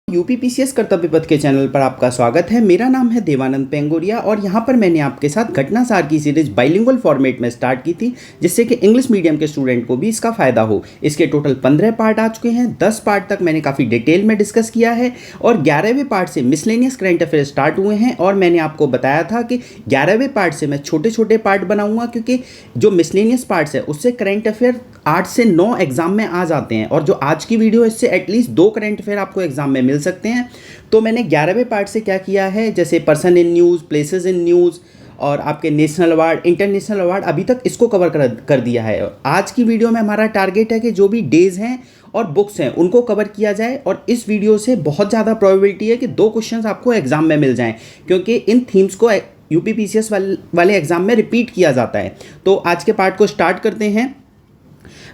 UPPCS कर्तव्य पथ के चैनल पर आपका स्वागत है। मेरा नाम है देवानंद पेंगोरिया और यहाँ पर मैंने आपके साथ घटनासार की सीरीज बाइलिंगुअल फॉर्मेट में स्टार्ट की थी, जिससे कि इंग्लिश मीडियम के स्टूडेंट को भी इसका फ़ायदा हो। इसके टोटल 15 पार्ट आ चुके हैं। 10 पार्ट तक मैंने काफ़ी डिटेल में डिस्कस किया है और 11वें पार्ट से मिसलेनियस करंट अफेयर स्टार्ट हुए हैं। और मैंने आपको बताया था कि 11वें पार्ट से मैं छोटे छोटे पार्ट बनाऊँगा, क्योंकि जो मिसलेनियस पार्ट्स है उससे करंट अफेयर 8 से 9 एग्जाम में आ जाते हैं और जो आज की वीडियो है इससे एटलीस्ट 2 करंट अफेयर आपको एग्जाम में मिल सकते हैं। तो मैंने 11वें पार्ट से क्या किया है, जैसे person in news, places in news और आपके नेशनल अवार्ड, इंटरनेशनल अवार्ड, अभी तक इसको कवर कर दिया है। आज की वीडियो में हमारा टारगेट है कि जो भी डेज हैं और बुक्स हैं उनको कवर किया जाए। और इस वीडियो से बहुत ज़्यादा प्रोबेबिलिटी है कि 2 क्वेश्चंस आपको एग्जाम में मिल जाएं, क्योंकि इन थीम्स को यूपीपीसीएस वाले एग्जाम में रिपीट किया जाता है। तो आज के पार्ट को स्टार्ट करते हैं।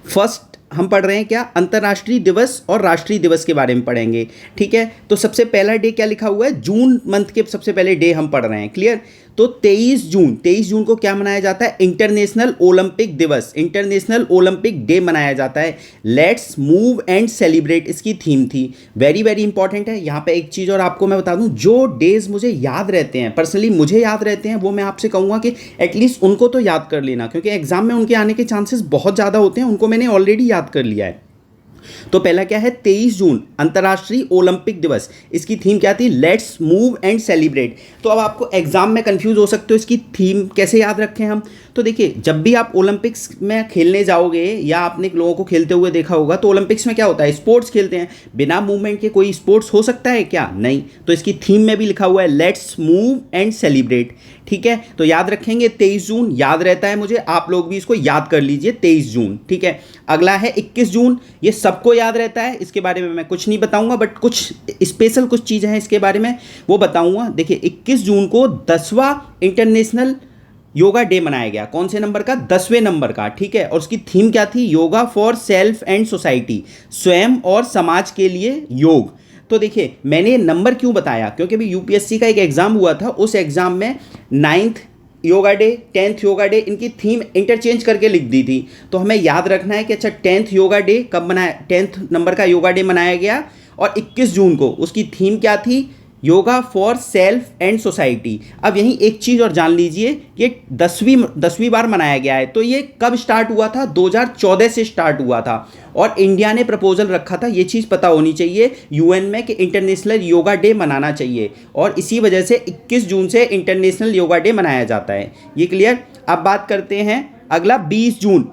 फर्स्ट हम पढ़ रहे हैं क्या, अंतर्राष्ट्रीय दिवस और राष्ट्रीय दिवस के बारे में पढ़ेंगे। ठीक है, तो सबसे पहला डे क्या लिखा हुआ है, जून मंथ के सबसे पहले डे हम पढ़ रहे हैं। क्लियर। तो 23 जून को क्या मनाया जाता है, इंटरनेशनल ओलंपिक दिवस, इंटरनेशनल ओलंपिक डे मनाया जाता है। लेट्स मूव एंड सेलिब्रेट इसकी थीम थी। वेरी वेरी इंपॉर्टेंट है। यहाँ पे एक चीज़ और आपको मैं बता दूँ, जो डेज मुझे याद रहते हैं, पर्सनली मुझे याद रहते हैं, वो मैं आपसे कहूँगा कि एटलीस्ट उनको तो याद कर लेना, क्योंकि एग्जाम में उनके आने के चांसेस बहुत ज़्यादा होते हैं। उनको मैंने ऑलरेडी याद कर लिया है। तो पहला क्या है, 23 जून अंतर्राष्ट्रीय ओलंपिक दिवस। इसकी थीम क्या थी, लेट्स मूव एंड सेलिब्रेट। तो अब आपको एग्जाम में कंफ्यूज हो सकते हो इसकी थीम कैसे याद रखें हम। तो देखिए, जब भी आप ओलंपिक्स में खेलने जाओगे या आपने लोगों को खेलते हुए देखा होगा, तो ओलंपिक्स में क्या होता है, स्पोर्ट्स खेलते हैं। बिना मूवमेंट के कोई स्पोर्ट्स हो सकता है क्या, नहीं। तो इसकी थीम में भी लिखा हुआ है लेट्स मूव एंड सेलिब्रेट। ठीक है, तो याद रखेंगे 23 जून, याद रहता है मुझे, आप लोग भी इसको याद कर लीजिए 23 जून। ठीक है, अगला है 21 जून। ये सबको याद रहता है, इसके बारे में मैं कुछ नहीं बताऊंगा, बट कुछ स्पेशल कुछ चीज़ें हैं इसके बारे में वो बताऊंगा। देखिए, 21 जून को 10वां इंटरनेशनल योगा डे मनाया गया। कौन से नंबर का, 10वें नंबर का। ठीक है, और उसकी थीम क्या थी, yoga for self and society, स्वयं और समाज के लिए योग। तो देखिए, मैंने नंबर क्यों बताया, क्योंकि अभी यूपीएससी का एक एग्जाम हुआ था, उस एग्जाम में 9th yoga day, 10th yoga day, इनकी थीम इंटरचेंज करके लिख दी थी। तो हमें याद रखना है कि अच्छा 10th योगा डे कब मनाया, 10th नंबर का योगा डे मनाया गया और 21 जून को उसकी थीम क्या थी, yoga for self and society. अब यहीं एक चीज़ और जान लीजिए, ये 10वीं बार मनाया गया है। तो ये कब स्टार्ट हुआ था, 2014 से स्टार्ट हुआ था और इंडिया ने प्रपोजल रखा था, ये चीज़ पता होनी चाहिए यूएन में कि इंटरनेशनल योगा डे मनाना चाहिए, और इसी वजह से 21 जून से इंटरनेशनल योगा डे मनाया जाता है। ये क्लियर। अब बात करते हैं अगला 20 जून।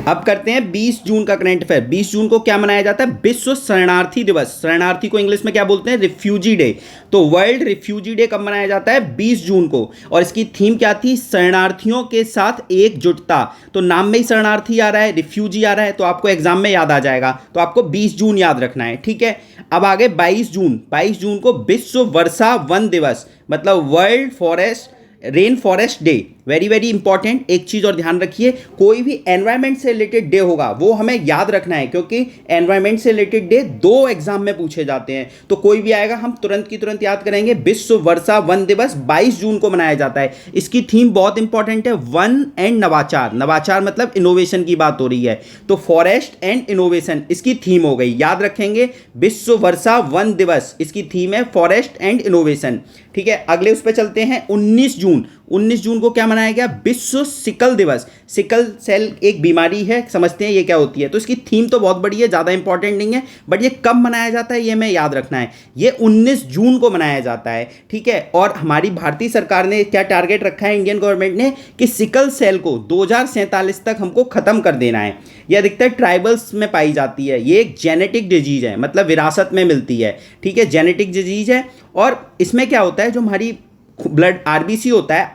अब करते हैं 20 जून का करंट अफेयर। 20 जून को क्या मनाया जाता है, विश्व शरणार्थी दिवस। शरणार्थी को इंग्लिश में क्या बोलते हैं, रिफ्यूजी डे। तो वर्ल्ड रिफ्यूजी डे कब मनाया जाता है, 20 जून को। और इसकी थीम क्या थी, शरणार्थियों के साथ एकजुटता। तो नाम में ही शरणार्थी आ रहा है, रिफ्यूजी आ रहा है, तो आपको एग्जाम में याद आ जाएगा। तो आपको 20 जून याद रखना है। ठीक है, अब आगे 22 जून। 22 जून को विश्व वर्षा वन दिवस, मतलब world rain forest day. Very very important. एक चीज़ और ध्यान रखिए, कोई भी एनवायरनमेंट से रिलेटेड डे होगा वो हमें याद रखना है, क्योंकि एनवायरनमेंट से रिलेटेड डे 2 एग्जाम में पूछे जाते हैं। तो कोई भी आएगा हम तुरंत की तुरंत याद करेंगे। विश्व वर्षा वन दिवस 22 जून को मनाया जाता है। इसकी थीम बहुत इंपॉर्टेंट है, वन एंड नवाचार। नवाचार मतलब इनोवेशन की बात हो रही है, तो फॉरेस्ट एंड इनोवेशन इसकी थीम हो गई। याद रखेंगे, विश्व वर्षा वन दिवस, इसकी थीम है फॉरेस्ट एंड इनोवेशन। ठीक है, अगले उस पर चलते हैं। 19 जून। 19 जून को क्या मनाया गया, विश्व सिकल दिवस। सिकल सेल एक बीमारी है, समझते हैं ये क्या होती है। तो इसकी थीम तो बहुत बड़ी है, ज़्यादा इंपॉर्टेंट नहीं है, बट ये कब मनाया जाता है ये हमें याद रखना है। ये 19 जून को मनाया जाता है। ठीक है, और हमारी भारतीय सरकार ने क्या टारगेट रखा है, इंडियन गवर्नमेंट ने, कि सिकल सेल को 2047 तक हमको ख़त्म कर देना है। ये अधिकतर ट्राइबल्स में पाई जाती है। ये एक जेनेटिक डिजीज़ है, मतलब विरासत में मिलती है। ठीक है, जेनेटिक डिजीज़ है। और इसमें क्या होता है, जो हमारी ब्लड आरबीसी होता है,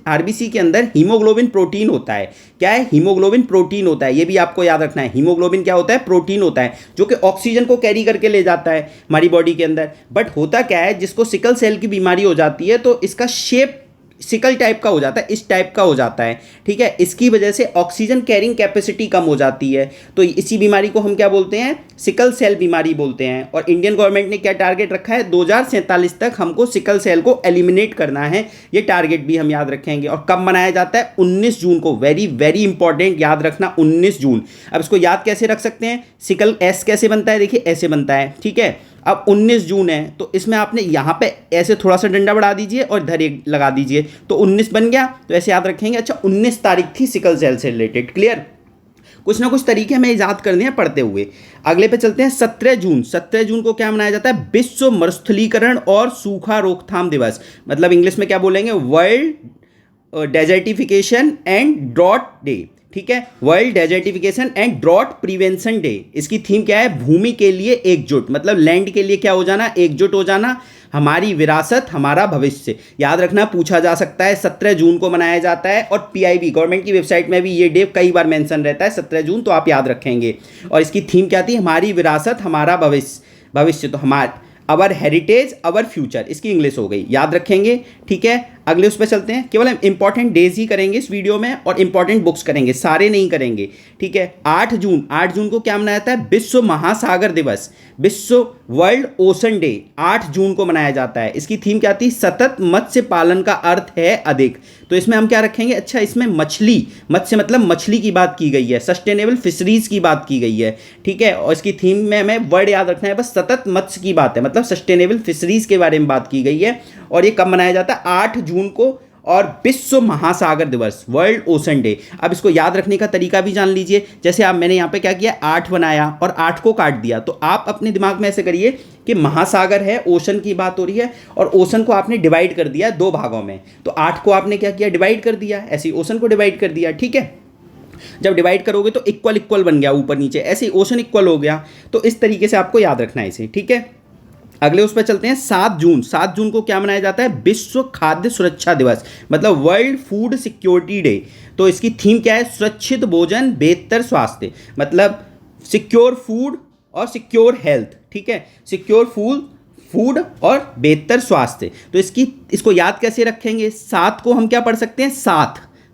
आरबीसी के अंदर हीमोग्लोबिन प्रोटीन होता है। क्या है, हीमोग्लोबिन प्रोटीन होता है। ये भी आपको याद रखना है। हीमोग्लोबिन क्या होता है, प्रोटीन होता है, जो कि ऑक्सीजन को कैरी करके ले जाता है हमारी बॉडी के अंदर। बट होता क्या है, जिसको सिकल सेल की बीमारी हो जाती है तो इसका शेप सिकल टाइप का हो जाता है, इस टाइप का हो जाता है, ठीक है। इसकी वजह से ऑक्सीजन कैरिंग कैपेसिटी कम हो जाती है, तो इसी बीमारी को हम क्या बोलते हैं, सिकल सेल बीमारी बोलते हैं। और इंडियन गवर्नमेंट ने क्या टारगेट रखा है, 2047 तक हमको सिकल सेल को एलिमिनेट करना है, ये टारगेट भी हम याद रखेंगे। और कब मनाया जाता है, 19 जून को, वेरी वेरी इंपॉर्टेंट, याद रखना 19 जून। अब इसको याद कैसे रख सकते हैं, सिकल एस कैसे बनता है, देखिए ऐसे बनता है, ठीक है। अब 19 जून है तो इसमें आपने यहाँ पे ऐसे थोड़ा सा डंडा बढ़ा दीजिए और इधर एक लगा दीजिए, तो 19 बन गया, तो ऐसे याद रखेंगे। अच्छा, 19 तारीख थी सिकल सेल से रिलेटेड, क्लियर। कुछ ना कुछ तरीके हमें याद करने हैं पढ़ते हुए। अगले पे चलते हैं, 17 जून। 17 जून को क्या मनाया जाता है, विश्व मरुस्थलीकरण और सूखा रोकथाम दिवस, मतलब इंग्लिश में क्या बोलेंगे, world desertification and drought day, ठीक है, world desertification and drought prevention day. इसकी थीम क्या है, भूमि के लिए एकजुट, मतलब लैंड के लिए क्या हो जाना, एकजुट हो जाना, हमारी विरासत हमारा भविष्य, याद रखना, पूछा जा सकता है। 17 जून को मनाया जाता है और पीआईबी गवर्नमेंट की वेबसाइट में भी ये डे कई बार मेंशन रहता है 17 जून, तो आप याद रखेंगे। और इसकी थीम क्या थी, हमारी विरासत हमारा भविष्य, भविष्य तो हमारा, अवर हेरिटेज अवर फ्यूचर, इसकी इंग्लिश हो गई, याद रखेंगे, ठीक है। अगले उस पर चलते हैं, केवल इंपॉर्टेंट डेज ही करेंगे इस वीडियो में और इंपॉर्टेंट बुक्स करेंगे, सारे नहीं करेंगे, ठीक है। 8 जून, 8 जून को क्या मनाया जाता है, विश्व महासागर दिवस, विश्व वर्ल्ड ओशन डे 8 जून को मनाया जाता है। इसकी थीम क्या थी, सतत मत्स्य पालन का अर्थ है अधिक, तो इसमें हम क्या रखेंगे, अच्छा इसमें मछली, मत्स्य मतलब मछली की बात की गई है, सस्टेनेबल फिशरीज की बात की गई है, ठीक है। और इसकी थीम में हमें वर्ड याद रखना है, बस सतत मत्स्य की बात है, मतलब सस्टेनेबल फिशरीज के बारे में बात की गई है। और ये कब मनाया जाता है, 8 जून को। और विश्व महासागर दिवस, वर्ल्ड ओशन डे। अब इसको याद रखने का तरीका भी जान लीजिए, जैसे आप, मैंने यहाँ पे क्या किया, 8 बनाया और 8 को काट दिया, तो आप अपने दिमाग में ऐसे करिए कि महासागर है, ओशन की बात हो रही है, और ओशन को आपने डिवाइड कर दिया 2 भागों में, तो 8 को आपने क्या किया, डिवाइड कर दिया, ऐसे ही ओशन को डिवाइड कर दिया, ठीक है। जब डिवाइड करोगे तो इक्वल इक्वल बन गया, ऊपर नीचे, ऐसे ही ओशन इक्वल हो गया, तो इस तरीके से आपको याद रखना है इसे, ठीक है। अगले उस पर चलते हैं, 7 जून। 7 जून को क्या मनाया जाता है, विश्व खाद्य सुरक्षा दिवस, मतलब वर्ल्ड फूड सिक्योरिटी डे। तो इसकी थीम क्या है, सुरक्षित भोजन बेहतर स्वास्थ्य, मतलब सिक्योर फूड और सिक्योर हेल्थ, ठीक है, सिक्योर फूड और बेहतर स्वास्थ्य। तो इसको याद कैसे रखेंगे, 7 को हम क्या पढ़ सकते हैं,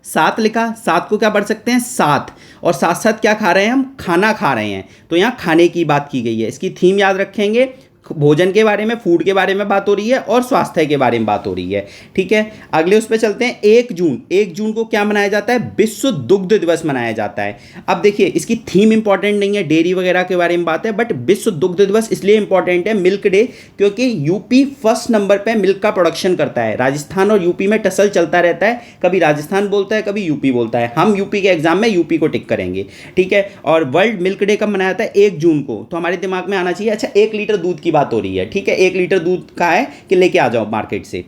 सात लिखा, 7 को क्या पढ़ सकते हैं, साथ, और साथ साथ क्या खा रहे हैं, हम खाना खा रहे हैं, तो यहाँ खाने की बात की गई है। इसकी थीम याद रखेंगे, भोजन के बारे में, फूड के बारे में बात हो रही है और स्वास्थ्य के बारे में बात हो रही है, ठीक है। अगले उस पर चलते हैं, 1 जून। 1 जून को क्या मनाया जाता है, विश्व दुग्ध दिवस मनाया जाता है। अब देखिए इसकी थीम इंपॉर्टेंट नहीं है, डेयरी वगैरह के बारे में बात है, बट विश्व दुग्ध दिवस इसलिए इंपॉर्टेंट है, मिल्क डे, क्योंकि यूपी फर्स्ट नंबर पर मिल्क का प्रोडक्शन करता है। राजस्थान और यूपी में टसल चलता रहता है, कभी राजस्थान बोलता है कभी यूपी बोलता है, हम यूपी के एग्जाम में यूपी को टिक करेंगे, ठीक है। और वर्ल्ड मिल्क डे कब मनाया जाता है, 1 जून को। तो हमारे दिमाग में आना चाहिए, अच्छा 1 लीटर दूध की बात हो रही है, ठीक है, 1 लीटर दूध का है कि लेके आ जाओ मार्केट से,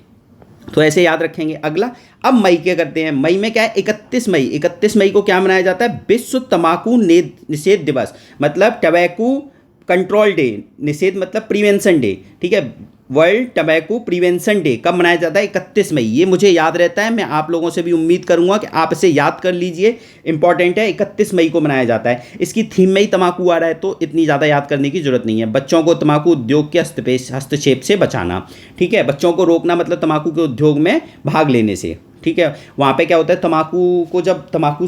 तो ऐसे याद रखेंगे। अगला, अब मई के करते हैं, मई में क्या है, 31 मई। 31 मई को क्या मनाया जाता है, विश्व तंबाकू निषेध दिवस, मतलब टबैको कंट्रोल डे, निषेध मतलब प्रिवेंशन डे, ठीक है, वर्ल्ड टबैको प्रिवेंशन डे कब मनाया जाता है, 31 मई। ये मुझे याद रहता है, मैं आप लोगों से भी उम्मीद करूंगा कि आप इसे याद कर लीजिए, इंपॉर्टेंट है, 31 मई को मनाया जाता है। इसकी थीम में ही तंबाकू आ रहा है, तो इतनी ज़्यादा याद करने की जरूरत नहीं है। बच्चों को तंबाकू उद्योग के हस्तक्षेप से बचाना, ठीक है, बच्चों को रोकना, मतलब तंबाकू के उद्योग में भाग लेने से, ठीक है। वहाँ पे क्या होता है, तंबाकू को, जब तंबाकू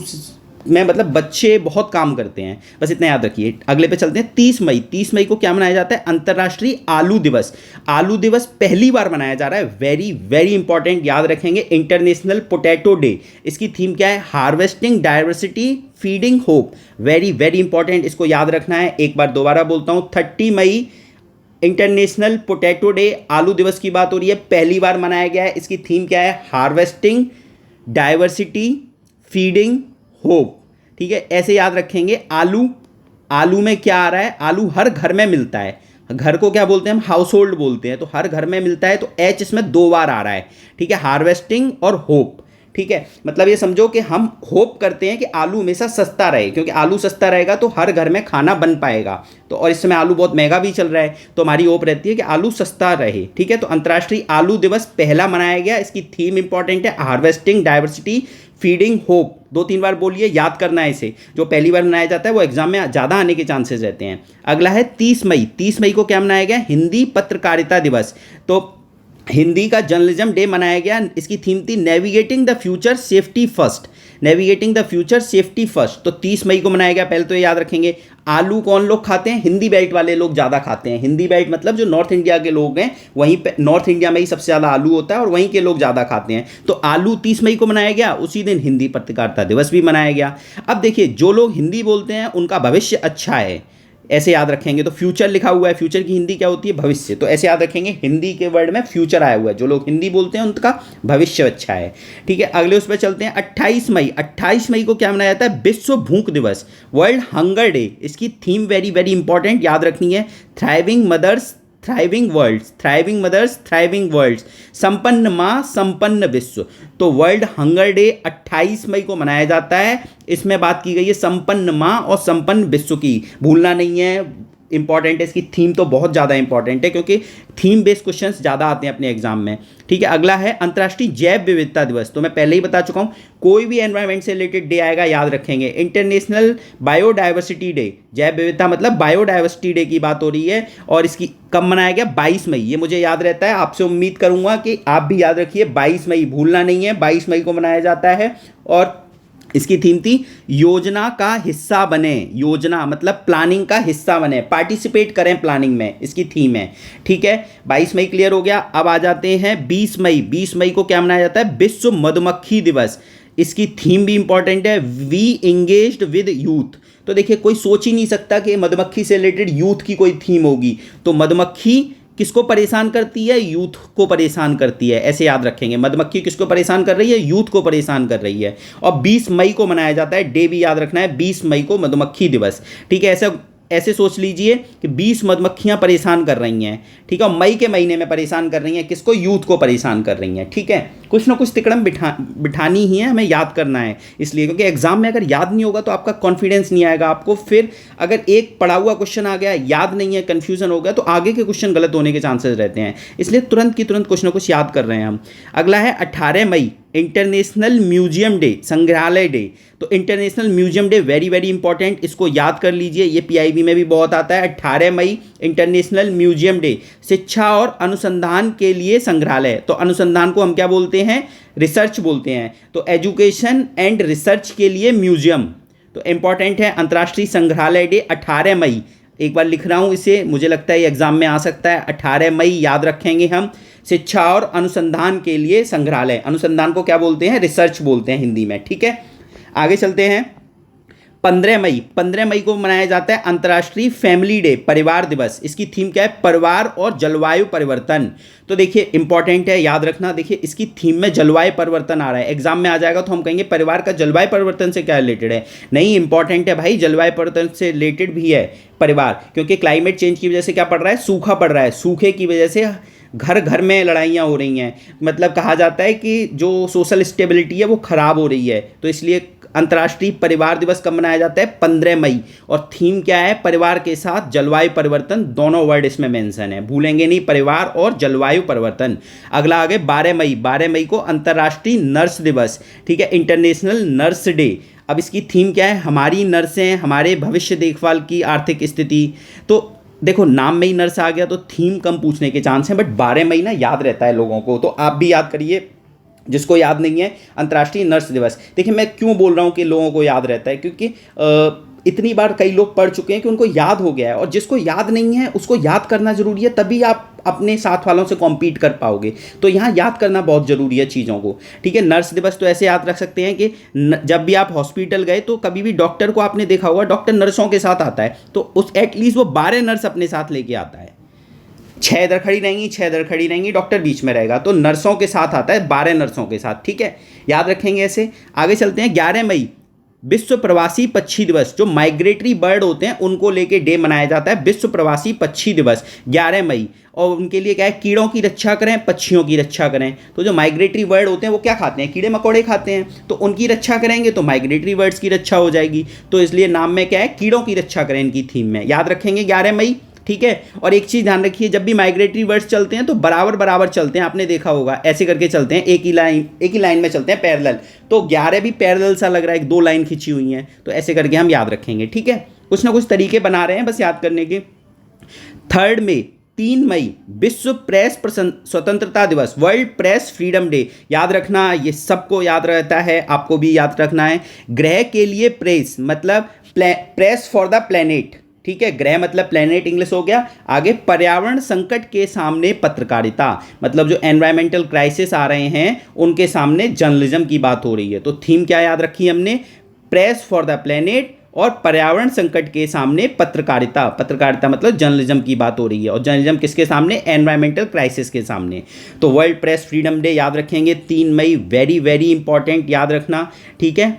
में मतलब बच्चे बहुत काम करते हैं, बस इतना याद रखिए। अगले पे चलते हैं, 30 मई। 30 मई को क्या मनाया जाता है, अंतर्राष्ट्रीय आलू दिवस। आलू दिवस पहली बार मनाया जा रहा है, वेरी वेरी इंपॉर्टेंट, याद रखेंगे। इंटरनेशनल पोटैटो डे, इसकी थीम क्या है, harvesting diversity feeding hope, very very important, इसको याद रखना है। एक बार दोबारा बोलता हूँ, 30 मई इंटरनेशनल पोटैटो डे, आलू दिवस की बात हो रही है, पहली बार मनाया गया है। इसकी थीम क्या है, हार्वेस्टिंग डाइवर्सिटी फीडिंग होप, ठीक है, ऐसे याद रखेंगे। आलू में क्या आ रहा है, आलू हर घर में मिलता है, घर को क्या बोलते हैं हम, हाउस होल्ड बोलते हैं, तो हर घर में मिलता है, तो एच इसमें 2 बार आ रहा है, ठीक है, हार्वेस्टिंग और होप, ठीक है। मतलब ये समझो कि हम होप करते हैं कि आलू हमेशा सस्ता रहे, क्योंकि आलू सस्ता रहेगा तो हर घर में खाना बन पाएगा, तो और इस समय आलू बहुत महंगा भी चल रहा है, तो हमारी होप रहती है कि आलू सस्ता रहे, ठीक है। तो अंतर्राष्ट्रीय आलू दिवस पहला मनाया गया, इसकी थीम इंपॉर्टेंट है, हार्वेस्टिंग डाइवर्सिटी फीडिंग होप, 2-3 बार बोलिए, याद करना है इसे। जो पहली बार मनाया जाता है वो एग्जाम में ज़्यादा आने के चांसेस रहते हैं। अगला है 30 मई। 30 मई को क्या मनाया गया, हिंदी पत्रकारिता दिवस। तो हिंदी का जर्नलिज्म डे मनाया गया, इसकी थीम थी navigating the future safety first, navigating the future safety first. तो 30 मई को मनाया गया। पहले तो ये याद रखेंगे, आलू कौन लोग खाते हैं? हिंदी बेल्ट वाले लोग ज़्यादा खाते हैं। हिंदी बेल्ट मतलब जो नॉर्थ इंडिया के लोग हैं, वहीं पे नॉर्थ इंडिया में ही सबसे ज़्यादा आलू होता है और वहीं के लोग ज़्यादा खाते हैं। तो आलू 30 मई को मनाया गया। उसी दिन हिंदी पत्रकारिता दिवस भी मनाया गया। अब देखिए, जो लोग हिंदी बोलते हैं उनका भविष्य अच्छा है, ऐसे याद रखेंगे। तो फ्यूचर लिखा हुआ है, फ्यूचर की हिंदी क्या होती है? भविष्य। तो ऐसे याद रखेंगे, हिंदी के वर्ड में फ्यूचर आया हुआ है, जो लोग हिंदी बोलते हैं उनका भविष्य अच्छा है। ठीक है, अगले उस पर चलते हैं। 28 मई, 28 मई को क्या मनाया जाता है? विश्व भूख दिवस, वर्ल्ड हंगर डे। इसकी थीम वेरी वेरी इंपॉर्टेंट याद रखनी है, thriving mothers thriving worlds, thriving mothers thriving worlds, संपन्न माँ संपन्न विश्व। तो वर्ल्ड हंगर डे 28 मई को मनाया जाता है। इसमें बात की गई है संपन्न माँ और संपन्न विश्व की, भूलना नहीं है, इंपॉर्टेंट है। इसकी थीम तो बहुत ज़्यादा इंपॉर्टेंट है क्योंकि थीम बेस्ड क्वेश्चंस ज़्यादा आते हैं अपने एग्जाम में। ठीक है, अगला है अंतर्राष्ट्रीय जैव विविधता दिवस। तो मैं पहले ही बता चुका हूँ, कोई भी एनवायरनमेंट से रिलेटेड डे आएगा याद रखेंगे। इंटरनेशनल बायोडाइवर्सिटी डे, जैव विविधता मतलब बायोडाइवर्सिटी डे की बात हो रही है, और इसकी कब मनाया गया? 22 मई। ये मुझे याद रहता है, आपसे उम्मीद करूंगा कि आप भी याद रखिए, 22 मई भूलना नहीं है, 22 मई को मनाया जाता है। और इसकी थीम थी योजना का हिस्सा बने, योजना मतलब प्लानिंग का हिस्सा बने, पार्टिसिपेट करें प्लानिंग में, इसकी थीम है। ठीक है, 22 मई क्लियर हो गया। अब आ जाते हैं 20 मई। 20 मई को क्या मनाया जाता है? विश्व मधुमक्खी दिवस। इसकी थीम भी इंपॉर्टेंट है, वी इंगेज्ड विद यूथ। तो देखिए, कोई सोच ही नहीं सकता कि मधुमक्खी से रिलेटेड यूथ की कोई थीम होगी। तो मधुमक्खी किसको परेशान करती है? यूथ को परेशान करती है, ऐसे याद रखेंगे। मधुमक्खी किसको परेशान कर रही है? यूथ को परेशान कर रही है। और 20 मई को मनाया जाता है, डे भी याद रखना है, 20 मई को मधुमक्खी दिवस। ठीक है, ऐसे ऐसे सोच लीजिए कि 20 मधुमक्खियां परेशान कर रही हैं। ठीक है, और मई के महीने में परेशान कर रही हैं किसको? यूथ को परेशान कर रही हैं। ठीक है, कुछ ना कुछ तिकड़म बिठानी ही है, हमें याद करना है इसलिए, क्योंकि एग्जाम में अगर याद नहीं होगा तो आपका कॉन्फिडेंस नहीं आएगा आपको। फिर अगर एक पढ़ा हुआ क्वेश्चन आ गया, याद नहीं है, कन्फ्यूजन हो गया, तो आगे के क्वेश्चन गलत होने के चांसेस रहते हैं। इसलिए तुरंत की तुरंत कुछ ना कुछ याद कर रहे हैं हम। अगला है 18 मई, इंटरनेशनल म्यूजियम डे, संग्रहालय डे। तो international museum day very very important, इसको याद कर लीजिए, ये पीआईबी में भी बहुत आता है। 18 मई इंटरनेशनल म्यूजियम डे, शिक्षा और अनुसंधान के लिए संग्रहालय। तो अनुसंधान को हम क्या बोलते हैं? रिसर्च बोलते हैं। तो एजुकेशन एंड रिसर्च के लिए म्यूजियम, तो इंपॉर्टेंट है। अंतर्राष्ट्रीय संग्रहालय डे 18 मई, एक बार लिख रहा हूँ इसे, मुझे लगता है ये एग्जाम में आ सकता है। 18 मई याद रखेंगे हम, शिक्षा और अनुसंधान के लिए संग्रहालय। अनुसंधान को क्या बोलते हैं? रिसर्च बोलते हैं हिंदी में। ठीक है, आगे चलते हैं। 15 मई, 15 मई को मनाया जाता है अंतर्राष्ट्रीय फैमिली डे, परिवार दिवस। इसकी थीम क्या है? परिवार और जलवायु परिवर्तन। तो देखिए इंपॉर्टेंट है, याद रखना। देखिए इसकी थीम में जलवायु परिवर्तन आ रहा है, एग्जाम में आ जाएगा तो हम कहेंगे परिवार का जलवायु परिवर्तन से क्या रिलेटेड है? नहीं, इंपॉर्टेंट है भाई, जलवायु परिवर्तन से रिलेटेड भी है परिवार, क्योंकि क्लाइमेट चेंज की वजह से क्या पड़ रहा है? सूखा पड़ रहा है। सूखे की वजह से घर घर में लड़ाइयाँ हो रही हैं, मतलब कहा जाता है कि जो सोशल स्टेबिलिटी है वो ख़राब हो रही है। तो इसलिए अंतर्राष्ट्रीय परिवार दिवस कब मनाया जाता है? 15 मई। और थीम क्या है? परिवार के साथ जलवायु परिवर्तन, दोनों वर्ड इसमें मेंशन है, भूलेंगे नहीं, परिवार और जलवायु परिवर्तन। अगला आगे 12 मई, 12 मई को अंतर्राष्ट्रीय नर्स दिवस। ठीक है, इंटरनेशनल नर्स डे। अब इसकी थीम क्या है? हमारी नर्सें, हमारे भविष्य देखभाल की आर्थिक स्थिति। तो देखो नाम में ही नर्स आ गया तो थीम कम पूछने के चांस हैं, बट 12 मई ना याद रहता है लोगों को, तो आप भी याद करिए जिसको याद नहीं है। अंतर्राष्ट्रीय नर्स दिवस, देखिए मैं क्यों बोल रहा हूँ कि लोगों को याद रहता है, क्योंकि इतनी बार कई लोग पढ़ चुके हैं कि उनको याद हो गया है, और जिसको याद नहीं है उसको याद करना जरूरी है, तभी आप अपने साथ वालों से कॉम्पीट कर पाओगे। तो यहाँ याद करना बहुत ज़रूरी है चीज़ों को। ठीक है, नर्स दिवस तो ऐसे याद रख सकते हैं कि जब भी आप हॉस्पिटल गए तो कभी भी डॉक्टर को आपने देखा होगा, डॉक्टर नर्सों के साथ आता है, तो उस एटलीस्ट वो 12 नर्स अपने साथ लेके आता है। 6 इधर खड़ी रहेंगी, 6 इधर खड़ी रहेंगी, डॉक्टर बीच में रहेगा, तो नर्सों के साथ आता है, 12 नर्सों के साथ। ठीक है, याद रखेंगे ऐसे। आगे चलते हैं। 11 मई विश्व प्रवासी पक्षी दिवस। जो माइग्रेटरी बर्ड होते हैं उनको लेके डे मनाया जाता है, विश्व प्रवासी पक्षी दिवस 11 मई। और उनके लिए क्या है? कीड़ों की रक्षा करें, पक्षियों की रक्षा करें। तो जो माइग्रेटरी बर्ड होते हैं वो क्या खाते हैं? कीड़े मकोड़े खाते हैं, तो उनकी रक्षा करेंगे तो माइग्रेटरी बर्ड्स की रक्षा हो जाएगी। तो इसलिए नाम में क्या है? कीड़ों की रक्षा करें, इनकी थीम में याद रखेंगे 11 मई। ठीक है, और एक चीज़ ध्यान रखिए, जब भी माइग्रेटरी बर्ड्स चलते हैं तो बराबर बराबर चलते हैं, आपने देखा होगा ऐसे करके चलते हैं, एक ही लाइन में चलते हैं, पैरेलल। तो 11 भी पैरेलल सा लग रहा है, 2 लाइन खिंची हुई हैं, तो ऐसे करके हम याद रखेंगे। ठीक है, कुछ ना कुछ तरीके बना रहे हैं बस याद करने के। 3 3 मई विश्व प्रेस स्वतंत्रता दिवस, वर्ल्ड प्रेस फ्रीडम डे। याद रखना, ये सबको याद रहता है, आपको भी याद रखना है। ग्रह के लिए प्रेस मतलब प्रेस फॉर द प्लेनेट, ठीक है। ग्रह मतलब प्लेनेट इंग्लिश हो गया। आगे पर्यावरण संकट के सामने पत्रकारिता, मतलब जो एनवायरमेंटल क्राइसिस आ रहे हैं उनके सामने जर्नलिज्म की बात हो रही है। तो थीम क्या याद रखी हमने, प्रेस फॉर द प्लेनेट और पर्यावरण संकट के सामने पत्रकारिता। पत्रकारिता मतलब जर्नलिज्म की बात हो रही है, और जर्नलिज्म किसके सामने, एनवायरमेंटल क्राइसिस के सामने। तो वर्ल्ड प्रेस फ्रीडम डे याद रखेंगे 3 मई, वेरी वेरी इंपॉर्टेंट, याद रखना, ठीक है।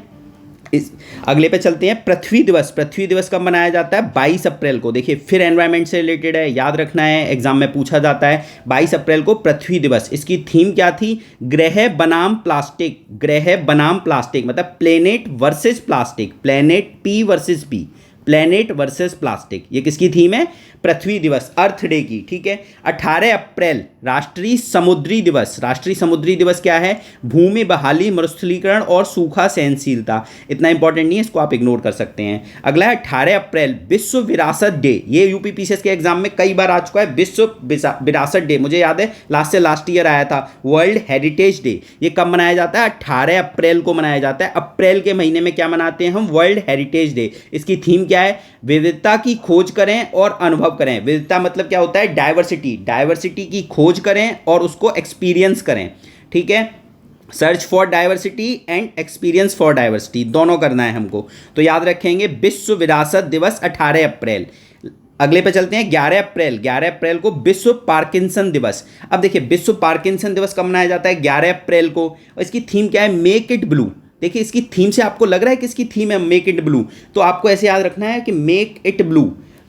इस अगले पे चलते हैं, पृथ्वी दिवस। पृथ्वी दिवस कब मनाया जाता है, 22 अप्रैल को। देखिए फिर एनवायरनमेंट से रिलेटेड है, याद रखना है, एग्जाम में पूछा जाता है। 22 अप्रैल को पृथ्वी दिवस, इसकी थीम क्या थी, ग्रह बनाम प्लास्टिक। ग्रह बनाम प्लास्टिक मतलब planet versus plastic, planet P versus P, planet versus plastic, ये किसकी थीम है, पृथ्वी दिवस, अर्थ डे की, ठीक है। 18 अप्रैल राष्ट्रीय समुद्री दिवस। राष्ट्रीय समुद्री दिवस क्या है, भूमि बहाली, मरुस्थलीकरण और सूखा सहनशीलता। इतना इंपॉर्टेंट नहीं है, इसको आप इग्नोर कर सकते हैं। अगला है 18 अप्रैल विश्व विरासत डे। ये यूपीपीसीएस के एग्जाम में कई बार आ चुका है, विश्व विरासत डे। मुझे याद है लास्ट से लास्ट ईयर आया था। वर्ल्ड हेरिटेज डे, ये कब मनाया जाता है, 18 अप्रैल को मनाया जाता है। अप्रैल के महीने में क्या मनाते हैं हम, वर्ल्ड हेरिटेज डे। इसकी थीम क्या है, विविधता की खोज करें और अनुभव करें। विविधता मतलब क्या होता है, डाइवर्सिटी, डाइवर्सिटी की खोज करें और उसको एक्सपीरियंस करें, ठीक है। Search for diversity and experience for diversity, दोनों करना है हमको। तो याद रखेंगे विश्व विरासत दिवस 18 अप्रैल। अगले पे चलते हैं 11 अप्रैल। 11 अप्रैल को विश्व पार्किंसन दिवस। अब देखिए विश्व पार्किंसन दिवस कब मनाया जाता है, 11 अप्रैल को। और इसकी थीम क्या है, मेक इट ब्लू। देखिए इसकी थीम से आपको लग रहा है कि इसकी थीम है मेक इट ब्लू, तो आपको ऐसे याद रखना है कि मेक इट ब्लू।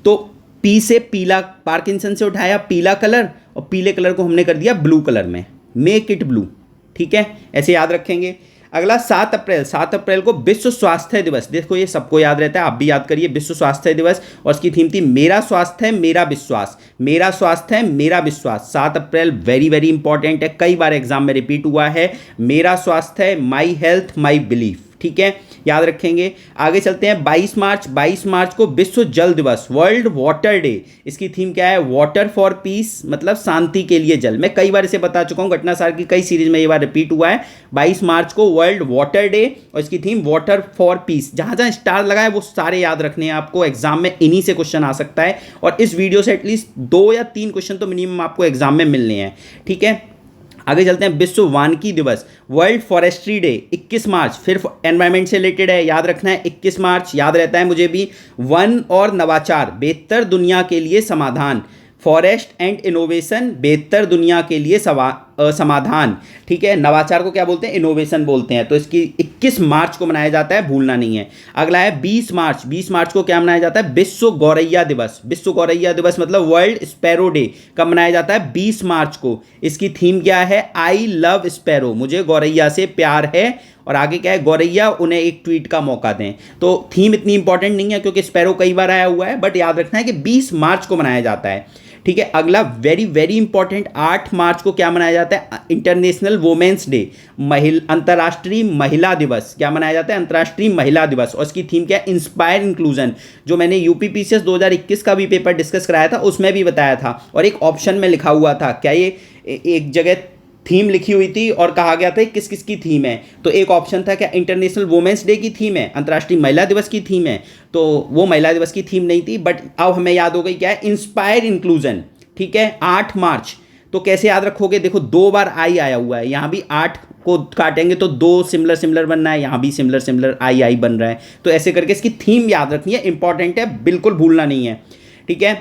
तो पी से पीला, पार्किंसन से उठाया पीला कलर और पीले कलर को हमने कर दिया ब्लू कलर में, मेक इट ब्लू, ठीक है, ऐसे याद रखेंगे। अगला 7 अप्रैल। 7 अप्रैल को विश्व स्वास्थ्य दिवस। देखो ये सबको याद रहता है, आप भी याद करिए, विश्व स्वास्थ्य दिवस। और इसकी थीम थी मेरा स्वास्थ्य है मेरा विश्वास, मेरा स्वास्थ्य है मेरा विश्वास। 7 अप्रैल वेरी वेरी इंपॉर्टेंट है, कई बार एग्जाम में रिपीट हुआ है। मेरा स्वास्थ्य है, माई हेल्थ माई बिलीफ, ठीक है, याद रखेंगे। आगे चलते हैं 22 मार्च। 22 मार्च को विश्व जल दिवस, वर्ल्ड वाटर डे। इसकी थीम क्या है, वाटर फॉर पीस मतलब शांति के लिए जल। मैं कई बार इसे बता चुका हूँ, घटना सार की कई सीरीज में ये बार रिपीट हुआ है। 22 मार्च को वर्ल्ड वाटर डे और इसकी थीम वाटर फॉर पीस। जहाँ जहाँ स्टार लगा है वो सारे याद रखने हैं आपको, एग्जाम में इन्हीं से क्वेश्चन आ सकता है। और इस वीडियो से एटलीस्ट 2 या 3 क्वेश्चन तो मिनिमम आपको एग्जाम में मिलने हैं, ठीक है। आगे चलते हैं विश्व वानिकी दिवस, वर्ल्ड फॉरेस्ट्री डे 21 मार्च। फिर एनवायरनमेंट से रिलेटेड है, याद रखना है 21 मार्च, याद रहता है मुझे भी। वन और नवाचार, बेहतर दुनिया के लिए समाधान। फॉरेस्ट एंड इनोवेशन, बेहतर दुनिया के लिए समाधान, ठीक है। नवाचार को क्या बोलते हैं, इनोवेशन बोलते हैं। तो इसकी 21 मार्च को मनाया जाता है, भूलना नहीं है। अगला है 20 मार्च। 20 मार्च को क्या मनाया जाता है, विश्व गौरैया दिवस। विश्व गौरैया दिवस मतलब वर्ल्ड स्पैरो डे। कब मनाया जाता है, 20 मार्च को। इसकी थीम क्या है, आई लव स्पैरो, मुझे गौरैया से प्यार है। और आगे क्या है, गौरैया उन्हें एक ट्वीट का मौका दें। तो थीम इतनी इंपॉर्टेंट नहीं है क्योंकि स्पैरो कई बार आया हुआ है, बट याद रखना है कि 20 मार्च को मनाया जाता है, ठीक है। अगला वेरी वेरी इंपॉर्टेंट, 8 मार्च को क्या मनाया जाता है, इंटरनेशनल वुमेन्स डे, अंतर्राष्ट्रीय महिला दिवस। क्या मनाया जाता है, अंतर्राष्ट्रीय महिला दिवस। और इसकी थीम क्या है, इंस्पायर इंक्लूजन। जो मैंने यूपीपीसीएस 2021 का भी पेपर डिस्कस कराया था उसमें भी बताया था, और एक ऑप्शन में लिखा हुआ था। क्या ये एक जगह थीम लिखी हुई थी और कहा गया था किस किस की थीम है, तो एक ऑप्शन था क्या इंटरनेशनल वुमेन्स डे की थीम है, अंतर्राष्ट्रीय महिला दिवस की थीम है। तो वो महिला दिवस की थीम नहीं थी, बट अब हमें याद हो गई क्या है, इंस्पायर इंक्लूजन, ठीक है। 8 मार्च, तो कैसे याद रखोगे, देखो 2 बार आई आया हुआ है, यहाँ भी 8 को काटेंगे तो 2 सिमिलर सिमिलर बनना है, यहाँ भी सिमिलर सिमिलर आई बन रहा है। तो ऐसे करके इसकी थीम याद रखनी है, इंपॉर्टेंट है, बिल्कुल भूलना नहीं है, ठीक है।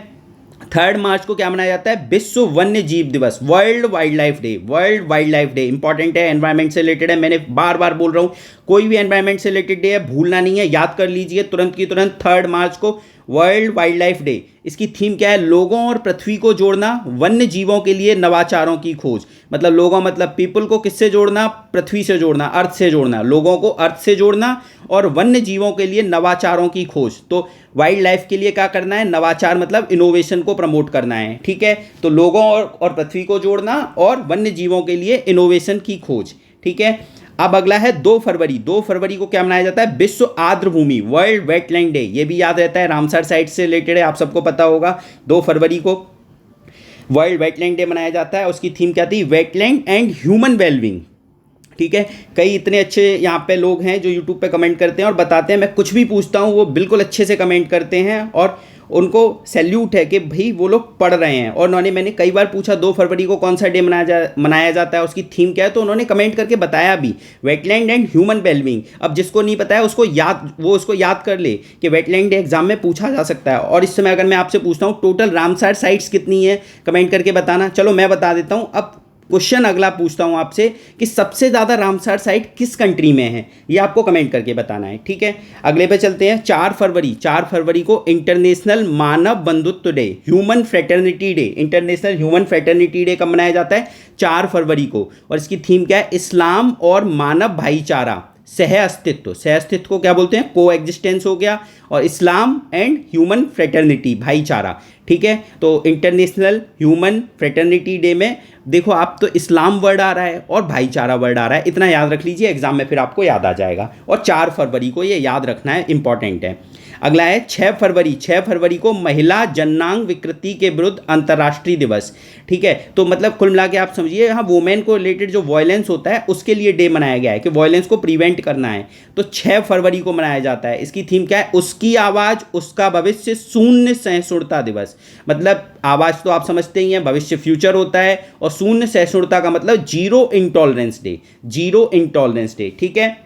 3 मार्च को क्या मनाया जाता है, विश्व वन्य जीव दिवस, world wild life day. World wild life day important है, एनवायरनमेंट से रिलेटेड है। मैंने बार बार बोल रहा हूँ, कोई भी एनवायरनमेंट से रिलेटेड डे है भूलना नहीं है, याद कर लीजिए तुरंत की तुरंत। 3 मार्च को वर्ल्ड वाइल्ड लाइफ डे। इसकी थीम क्या है, लोगों और पृथ्वी को जोड़ना, वन्य जीवों के लिए नवाचारों की खोज। मतलब लोगों मतलब पीपल को किससे जोड़ना, पृथ्वी से जोड़ना, अर्थ से जोड़ना, लोगों को अर्थ से जोड़ना, और वन्य जीवों के लिए नवाचारों की खोज। तो वाइल्ड लाइफ के लिए क्या करना है, नवाचार मतलब इनोवेशन को प्रमोट करना है, ठीक है। तो लोगों और पृथ्वी को जोड़ना और वन्य जीवों के लिए इनोवेशन की खोज, ठीक है। अब अगला है 2 फरवरी। 2 फरवरी को क्या मनाया जाता है, विश्व आर्द्रभूमि, वर्ल्ड वेटलैंड डे। ये भी याद रहता है, रामसर साइट से रिलेटेड है, आप सबको पता होगा। 2 फरवरी को वर्ल्ड वेटलैंड डे मनाया जाता है, उसकी थीम क्या थी, वेटलैंड एंड ह्यूमन वेलबींग। ठीक है, कई इतने अच्छे यहाँ पे लोग हैं जो यूट्यूब पे कमेंट करते हैं और बताते हैं, मैं कुछ भी पूछता हूँ वो बिल्कुल अच्छे से कमेंट करते हैं और उनको सैल्यूट है कि भाई वो लोग पढ़ रहे हैं। और मैंने कई बार पूछा 2 फरवरी को कौन सा डे मनाया जाता है, उसकी थीम क्या है, तो उन्होंने कमेंट करके बताया भी, वेटलैंड एंड ह्यूमन वेलबींग। अब जिसको नहीं पता है उसको याद कर ले कि वेटलैंड डे एग्जाम में पूछा जा सकता है। और इस समय अगर मैं आपसे पूछता हूँ टोटल रामसर साइट्स कितनी है, कमेंट करके बताना। चलो मैं बता देता हूँ। अब क्वेश्चन अगला पूछता हूं आपसे कि सबसे ज़्यादा रामसर साइट किस कंट्री में है, ये आपको कमेंट करके बताना है। ठीक है, अगले पे चलते हैं। 4 फरवरी को इंटरनेशनल मानव बंधुत्व day, human fraternity day, international human fraternity day कब मनाया जाता है, 4 फरवरी को। और इसकी थीम क्या है, इस्लाम और मानव भाईचारा, सह अस्तित्व को क्या बोलते हैं, को एग्जिस्टेंस हो गया, और इस्लाम एंड ह्यूमन फ्रेटर्निटी, भाईचारा। ठीक है, तो इंटरनेशनल ह्यूमन फ्रेटर्निटी डे में देखो आप तो इस्लाम वर्ड आ रहा है और भाईचारा वर्ड आ रहा है, इतना याद रख लीजिए, एग्जाम में फिर आपको याद आ जाएगा। और 4 फरवरी को ये याद रखना है, इंपॉर्टेंट है। अगला है 6 फरवरी को महिला जननांग विकृति के विरुद्ध अंतर्राष्ट्रीय दिवस। ठीक है, तो मतलब कुल मिला के आप समझिए यहाँ वुमेन को रिलेटेड जो वायलेंस होता है उसके लिए डे मनाया गया है कि वायलेंस को प्रिवेंट करना है। तो 6 फरवरी को मनाया जाता है। इसकी थीम क्या है, उसकी आवाज़ उसका भविष्य, शून्य सहिष्णुता दिवस। मतलब आवाज़ तो आप समझते ही हैं, भविष्य फ्यूचर होता है, और शून्य सहिष्णुता का मतलब जीरो इंटॉलरेंस डे। ठीक है,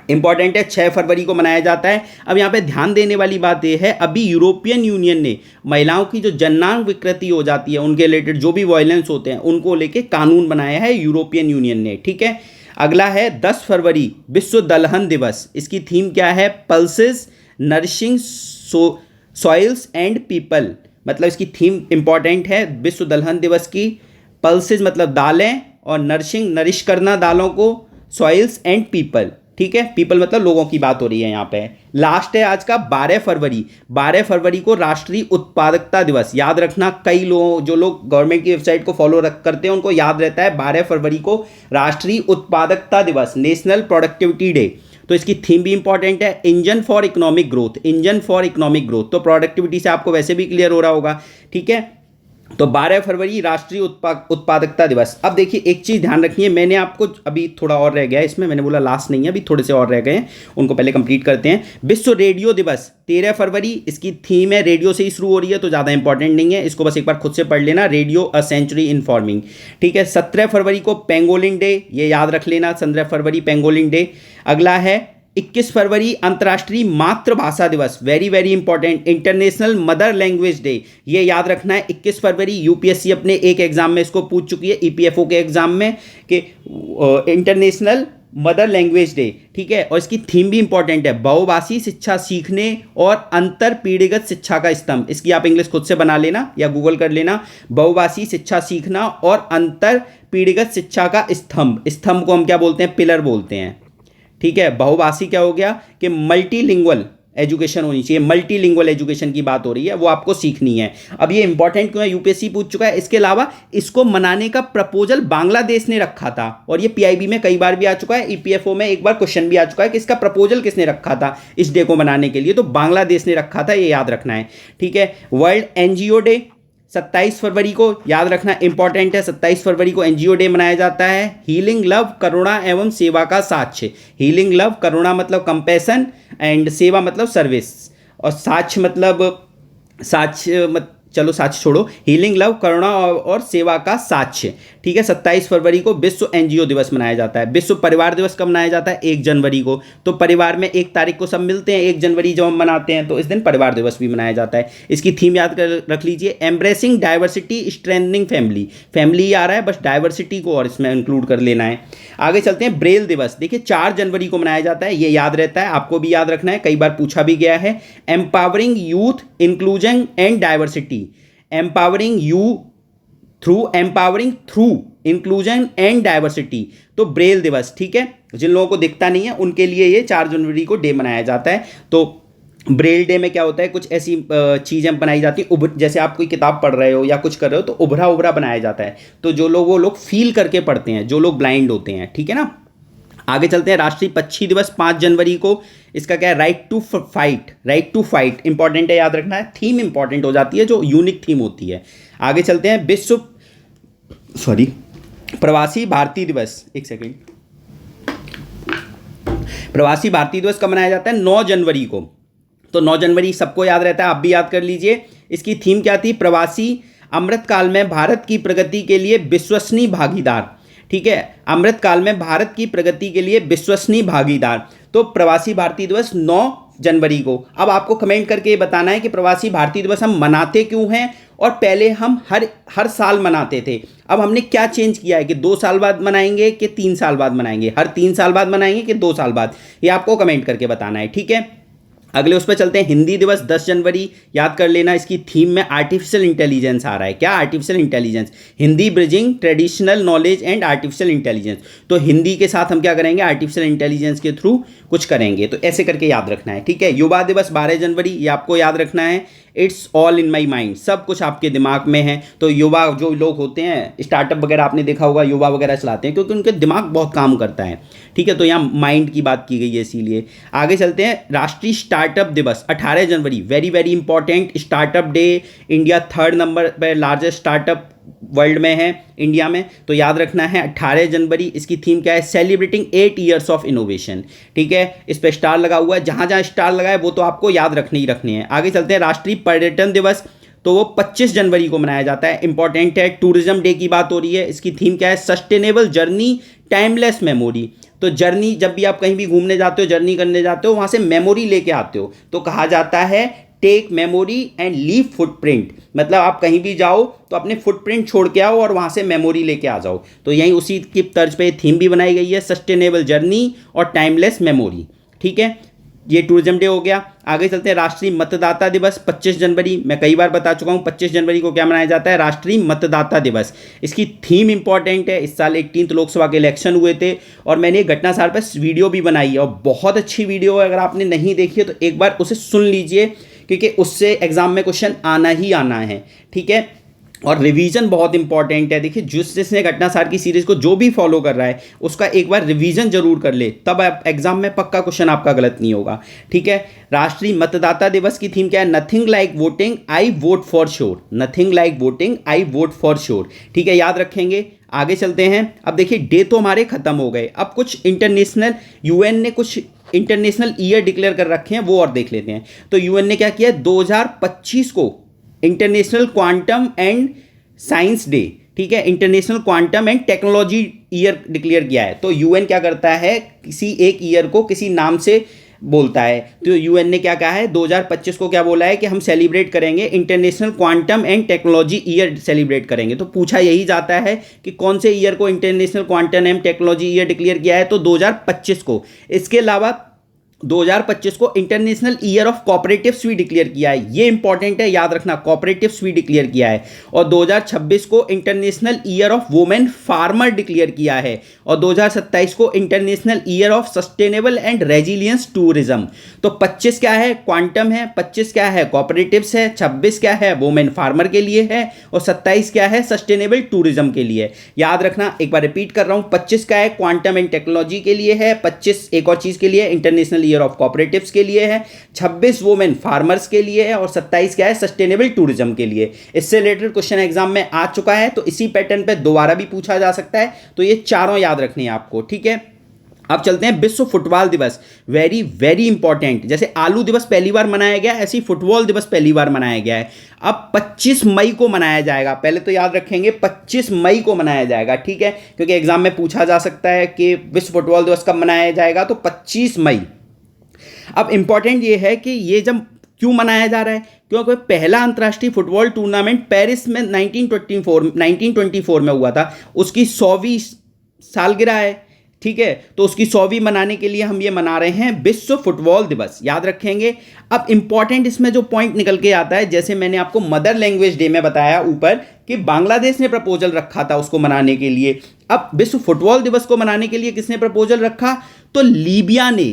इंपॉर्टेंट है, 6 फरवरी को मनाया जाता है। अब यहाँ पे ध्यान देने वाली बात यह है, अभी यूरोपियन यूनियन ने महिलाओं की जो जननांग विकृति हो जाती है उनके रिलेटेड जो भी वायलेंस होते हैं उनको लेके कानून बनाया है यूरोपियन यूनियन ने। ठीक है, अगला है 10 फरवरी, विश्व दलहन दिवस। इसकी थीम क्या है, pulses nourishing soils and people. मतलब इसकी थीम इंपॉर्टेंट है विश्व दलहन दिवस की। पल्सेस मतलब दालें, और नरिश करना दालों को, सॉइल्स एंड पीपल। ठीक है, पीपल मतलब लोगों की बात हो रही है यहाँ पे। लास्ट है आज का 12 फरवरी को राष्ट्रीय उत्पादकता दिवस। याद रखना, कई लोग जो लोग गवर्नमेंट की वेबसाइट को फॉलो करते हैं उनको याद रहता है 12 फरवरी को राष्ट्रीय उत्पादकता दिवस, नेशनल प्रोडक्टिविटी डे। तो इसकी थीम भी इंपॉर्टेंट है, इंजन फॉर इकोनॉमिक ग्रोथ। तो प्रोडक्टिविटी से आपको वैसे भी क्लियर हो रहा होगा। ठीक है, तो 12 फरवरी राष्ट्रीय उत्पादकता दिवस। अब देखिए एक चीज़ ध्यान रखनी है, मैंने आपको अभी थोड़ा और रह गया है इसमें, मैंने बोला लास्ट नहीं है, अभी थोड़े से और रह गए हैं, उनको पहले कंप्लीट करते हैं। विश्व रेडियो दिवस 13 फरवरी, इसकी थीम है, रेडियो से ही शुरू हो रही है तो ज़्यादा इंपॉर्टेंट नहीं है, इसको बस एक बार खुद से पढ़ लेना, रेडियो अ सेंचुरी इन्फॉर्मिंग। ठीक है, 17 फरवरी को पेंगोलिन डे, ये याद रख लेना, 17 फरवरी पेंगोलिन डे। अगला है 21 फरवरी अंतर्राष्ट्रीय मातृभाषा दिवस, very very important, international mother language day. ये याद रखना है 21 फरवरी, यूपीएससी अपने एक एग्जाम में इसको पूछ चुकी है, ईपीएफओ के एग्जाम में, कि इंटरनेशनल मदर लैंग्वेज डे। ठीक है, और इसकी थीम भी इंपॉर्टेंट है, बहुभाषी शिक्षा सीखने और अंतर पीढ़ीगत शिक्षा का स्तंभ। इसकी आप इंग्लिश खुद से बना लेना या गूगल कर लेना, बहुभाषी शिक्षा सीखना और अंतर पीढ़ीगत शिक्षा का स्तंभ को हम क्या बोलते हैं, पिलर बोलते हैं। ठीक है, बहुभाषी क्या हो गया कि मल्टीलिंगुअल एजुकेशन होनी चाहिए, मल्टीलिंगुअल एजुकेशन की बात हो रही है, वो आपको सीखनी है। अब ये इंपॉर्टेंट क्यों है, यूपीएससी पूछ चुका है। इसके अलावा इसको मनाने का प्रपोजल बांग्लादेश ने रखा था, और ये पीआईबी में कई बार भी आ चुका है, ईपीएफओ में एक बार क्वेश्चन भी आ चुका है कि इसका प्रपोजल किसने रखा था इस डे को मनाने के लिए, तो बांग्लादेश ने रखा था, ये याद रखना है। ठीक है, वर्ल्ड एनजीओ डे 27 फरवरी को, याद रखना इंपॉर्टेंट है, 27 फरवरी को एनजीओ डे मनाया जाता है। हीलिंग लव, करुणा एवं सेवा का साक्ष्य। हीलिंग लव, करुणा मतलब कंपैशन, एंड सेवा मतलब सर्विस, और साक्ष्य मतलब चलो साक्ष्य छोड़ो, हीलिंग लव, करुणा और सेवा का साक्ष्य। ठीक है, 27 फरवरी को विश्व एनजीओ दिवस मनाया जाता है। विश्व परिवार दिवस कब मनाया जाता है, 1 जनवरी को। तो परिवार में 1 तारीख को सब मिलते हैं, 1 जनवरी जब हम मनाते हैं तो इस दिन परिवार दिवस भी मनाया जाता है। इसकी थीम याद कर रख लीजिए, एम्ब्रेसिंग डाइवर्सिटी स्ट्रेंथनिंग फैमिली आ रहा है, बस डाइवर्सिटी को और इसमें इंक्लूड कर लेना है। आगे चलते हैं, ब्रेल दिवस। देखिए 4 जनवरी को मनाया जाता है, ये याद रहता है, आपको भी याद रखना है, कई बार पूछा भी गया है। Empowering youth inclusion and diversity, empowering through inclusion and diversity, तो ब्रेल दिवस। ठीक है, जिन लोगों को दिखता नहीं है उनके लिए ये 4 जनवरी को डे मनाया जाता है। तो ब्रेल डे में क्या होता है, कुछ ऐसी चीज़ें बनाई जाती हैं, जैसे आप कोई किताब पढ़ रहे हो या कुछ कर रहे हो तो उभरा बनाया जाता है, तो जो लोग वो लोग फील करके पढ़ते हैं, जो लोग ब्लाइंड होते हैं। ठीक है ना, आगे चलते हैं, राष्ट्रीय पक्षी दिवस 5 जनवरी को, इसका क्या है, right to fight, right to fight important है, याद रखना है, थीम इंपॉर्टेंट हो जाती है जो यूनिक थीम होती है। आगे चलते हैं, प्रवासी भारतीय दिवस, एक सेकेंड, प्रवासी भारतीय दिवस कब मनाया जाता है, 9 जनवरी को। तो 9 जनवरी सबको याद रहता है, आप भी याद कर लीजिए। इसकी थीम क्या थी, प्रवासी अमृतकाल में भारत की प्रगति के लिए विश्वसनीय भागीदार, ठीक है, अमृतकाल में भारत की प्रगति के लिए विश्वसनीय भागीदार। तो प्रवासी भारतीय दिवस 9 जनवरी को। अब आपको कमेंट करके ये बताना है कि प्रवासी भारतीय दिवस हम मनाते क्यों हैं, और पहले हम हर साल मनाते थे, अब हमने क्या चेंज किया है कि 2 साल बाद मनाएंगे कि 3 साल बाद मनाएंगे, हर 3 साल बाद मनाएंगे कि 2 साल बाद, ये आपको कमेंट करके बताना है, ठीक है। अगले उस पर चलते हैं, हिंदी दिवस 10 जनवरी, याद कर लेना, इसकी थीम में आर्टिफिशियल इंटेलिजेंस आ रहा है। क्या, artificial intelligence, Hindi bridging traditional knowledge and artificial intelligence. तो हिंदी के साथ हम क्या करेंगे, आर्टिफिशियल इंटेलिजेंस के थ्रू कुछ करेंगे, तो ऐसे करके याद रखना है, ठीक है। युवा दिवस 12 जनवरी, ये आपको याद रखना है, it's all in my mind, सब कुछ आपके दिमाग में है। तो युवा जो लोग होते हैं, स्टार्टअप वगैरह आपने देखा होगा, युवा वगैरह चलाते हैं क्योंकि उनके दिमाग बहुत काम करता है, ठीक है। तो यहाँ माइंड की बात की गई है इसीलिए। आगे चलते हैं, राष्ट्रीय स्टार्टअप दिवस 18 जनवरी, very very important, startup day, India 3rd नंबर पर लार्जेस्ट स्टार्टअप वर्ल्ड में है, इंडिया में, तो याद रखना है 18 जनवरी। इसकी थीम क्या है, सेलिब्रेटिंग 8 ईयर्स ऑफ इनोवेशन, ठीक है, इस पर स्टार लगा हुआ है, जहाँ जहाँ स्टार लगा है वो तो आपको याद रखने ही रखने हैं। आगे चलते हैं, राष्ट्रीय पर्यटन दिवस, तो वो 25 जनवरी को मनाया जाता है, इंपॉर्टेंट है। टूरिज्म डे की बात हो रही है, इसकी थीम क्या है, सस्टेनेबल जर्नी टाइमलेस मेमोरी। तो जर्नी, जब भी आप कहीं भी घूमने जाते हो, जर्नी करने जाते हो, वहाँ से मेमोरी लेके आते हो, तो कहा जाता है take memory and leave footprint, मतलब आप कहीं भी जाओ तो अपने फुटप्रिंट छोड़ के आओ और वहाँ से मेमोरी लेके आ जाओ। तो यहीं उसी की तर्ज पे थीम भी बनाई गई है, सस्टेनेबल जर्नी और टाइमलेस मेमोरी, ठीक है। ये टूरिज्म डे हो गया। आगे चलते हैं, राष्ट्रीय मतदाता दिवस 25 जनवरी, मैं कई बार बता चुका हूँ 25 जनवरी को क्या मनाया जाता है, राष्ट्रीय मतदाता दिवस। इसकी थीम इंपॉर्टेंट है, इस साल 18th लोकसभा के इलेक्शन हुए थे और मैंने घटनासार पर वीडियो भी बनाई है और बहुत अच्छी वीडियो है, अगर आपने नहीं देखी है तो एक बार उसे सुन लीजिए क्योंकि उससे एग्जाम में क्वेश्चन आना ही आना है, ठीक है। और रिवीजन बहुत इंपॉर्टेंट है, देखिए जिसने घटनासार की सीरीज को जो भी फॉलो कर रहा है उसका एक बार रिवीजन जरूर कर ले, तब एग्जाम में पक्का क्वेश्चन आपका गलत नहीं होगा, ठीक है। राष्ट्रीय मतदाता दिवस की थीम क्या है, nothing like voting I vote for sure, nothing like voting I vote for sure, ठीक है, याद रखेंगे। आगे चलते हैं, अब देखिए डे तो हमारे खत्म हो गए, अब कुछ इंटरनेशनल, यूएन ने कुछ इंटरनेशनल ईयर डिक्लेयर कर रखे हैं, वो और देख लेते हैं। तो यूएन ने क्या किया, 2025 को international quantum and science day, ठीक है, international quantum and technology year declare किया है। तो यूएन क्या करता है, किसी एक ईयर को किसी नाम से बोलता है, तो यूएन ने क्या कहा है, 2025 को क्या बोला है कि हम सेलिब्रेट करेंगे international quantum and technology year celebrate करेंगे। तो पूछा यही जाता है कि कौन से ईयर को international quantum and technology year declare किया है, तो 2025 को। इसके अलावा 2025 को इंटरनेशनल ईयर ऑफ कोऑपरेटिव्स भी डिक्लेयर किया है, ये इंपॉर्टेंट है, याद रखना, कोऑपरेटिव्स भी डिक्लेयर किया है। और 2026 को international year of women farmer declare किया है और 2027 को international year of sustainable and resilience tourism. तो 25 क्या है, क्वांटम है, 25 क्या है, कोऑपरेटिव्स है, 26 क्या है, वुमेन फार्मर के लिए है और 27 क्या है, सस्टेनेबल टूरिज्म के लिए। याद रखना, एक बार रिपीट कर रहा हूँ, 25 क्या है, क्वांटम एंड टेक्नोलॉजी के लिए है, 25 एक और चीज़ के लिए, इंटरनेशनल ईयर ऑफ कोऑपरेटिव्स के लिए है, 26 वुमेन फार्मर्स के लिए है और 27 क्या है, सस्टेनेबल टूरिज्म के लिए। इससे रिलेटेड क्वेश्चन एग्जाम में आ चुका है, तो इसी पैटर्न पे दोबारा भी पूछा जा सकता है, तो ये चारों याद रखने हैं आपको, ठीक है। अब चलते हैं, विश्व फुटबॉल दिवस, वेरी वेरी इंपॉर्टेंट। जैसे आलू दिवस पहली बार मनाया गया, ऐसे ही फुटबॉल दिवस पहली बार मनाया गया है। अब 25 मई को मनाया जाएगा, पहले तो याद रखेंगे 25 मई को मनाया जाएगा, ठीक है, क्योंकि एग्जाम में पूछा जा सकता है कि विश्व फुटबॉल दिवस कब मनाया जाएगा, तो 25 मई। अब इंपॉर्टेंट ये है कि ये जब क्यों मनाया जा रहा है, क्योंकि पहला अंतर्राष्ट्रीय फुटबॉल टूर्नामेंट पेरिस में 1924 में हुआ था, उसकी 100वीं सालगिरह है, ठीक है। तो उसकी 100वीं मनाने के लिए हम ये मना रहे हैं विश्व फुटबॉल दिवस, याद रखेंगे। अब इंपॉर्टेंट इसमें जो पॉइंट निकल के आता है, जैसे मैंने आपको मदर लैंग्वेज डे में बताया ऊपर कि बांग्लादेश ने प्रपोजल रखा था उसको मनाने के लिए, अब विश्व फुटबॉल दिवस को मनाने के लिए किसने प्रपोजल रखा, तो लीबिया ने।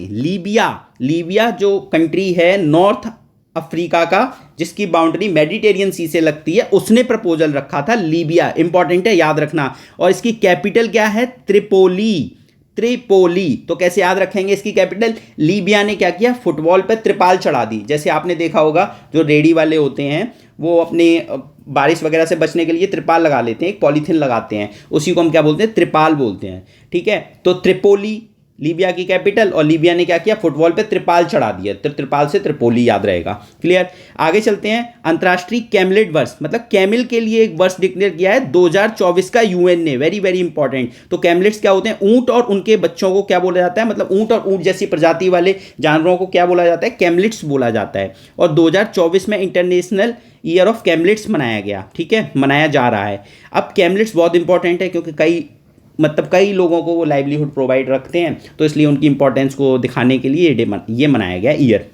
लीबिया जो कंट्री है नॉर्थ अफ्रीका का, जिसकी बाउंड्री मेडिटेरियन सी से लगती है, उसने प्रपोजल रखा था, लीबिया, इंपॉर्टेंट है, याद रखना। और इसकी कैपिटल क्या है, त्रिपोली, त्रिपोली। तो कैसे याद रखेंगे इसकी कैपिटल? लीबिया ने क्या किया? फुटबॉल पे त्रिपाल चढ़ा दी। जैसे आपने देखा होगा जो रेडी वाले होते हैं वो अपने बारिश वगैरह से बचने के लिए त्रिपाल लगा लेते हैं, एक पॉलीथिन लगाते हैं, उसी को हम क्या बोलते हैं? त्रिपाल बोलते हैं। ठीक है, तो त्रिपोली लीबिया की कैपिटल, और लीबिया ने क्या किया? फुटबॉल पे त्रिपाल चढ़ा दिया, तो त्रिपाल से त्रिपोली याद रहेगा। क्लियर? आगे चलते हैं। अंतर्राष्ट्रीय कैमलेट वर्ष, मतलब कैमिल के लिए एक वर्ष डिक्लेयर किया है 2024 का यूएन ने। Very very important. तो कैमलेट्स क्या होते हैं? ऊंट और उनके बच्चों को क्या बोला जाता है? मतलब ऊंट और ऊंट जैसी प्रजाति वाले जानवरों को क्या बोला जाता है? कैमलिट्स बोला जाता है। और 2024 में इंटरनेशनल ईयर ऑफ कैमलिट्स मनाया गया। ठीक है, मनाया जा रहा है। अब कैमलिट्स बहुत इंपॉर्टेंट है क्योंकि कई लोगों को वो लाइवलीहुड प्रोवाइड रखते हैं, तो इसलिए उनकी इंपॉर्टेंस को दिखाने के लिए ये मनाया गया ईयर।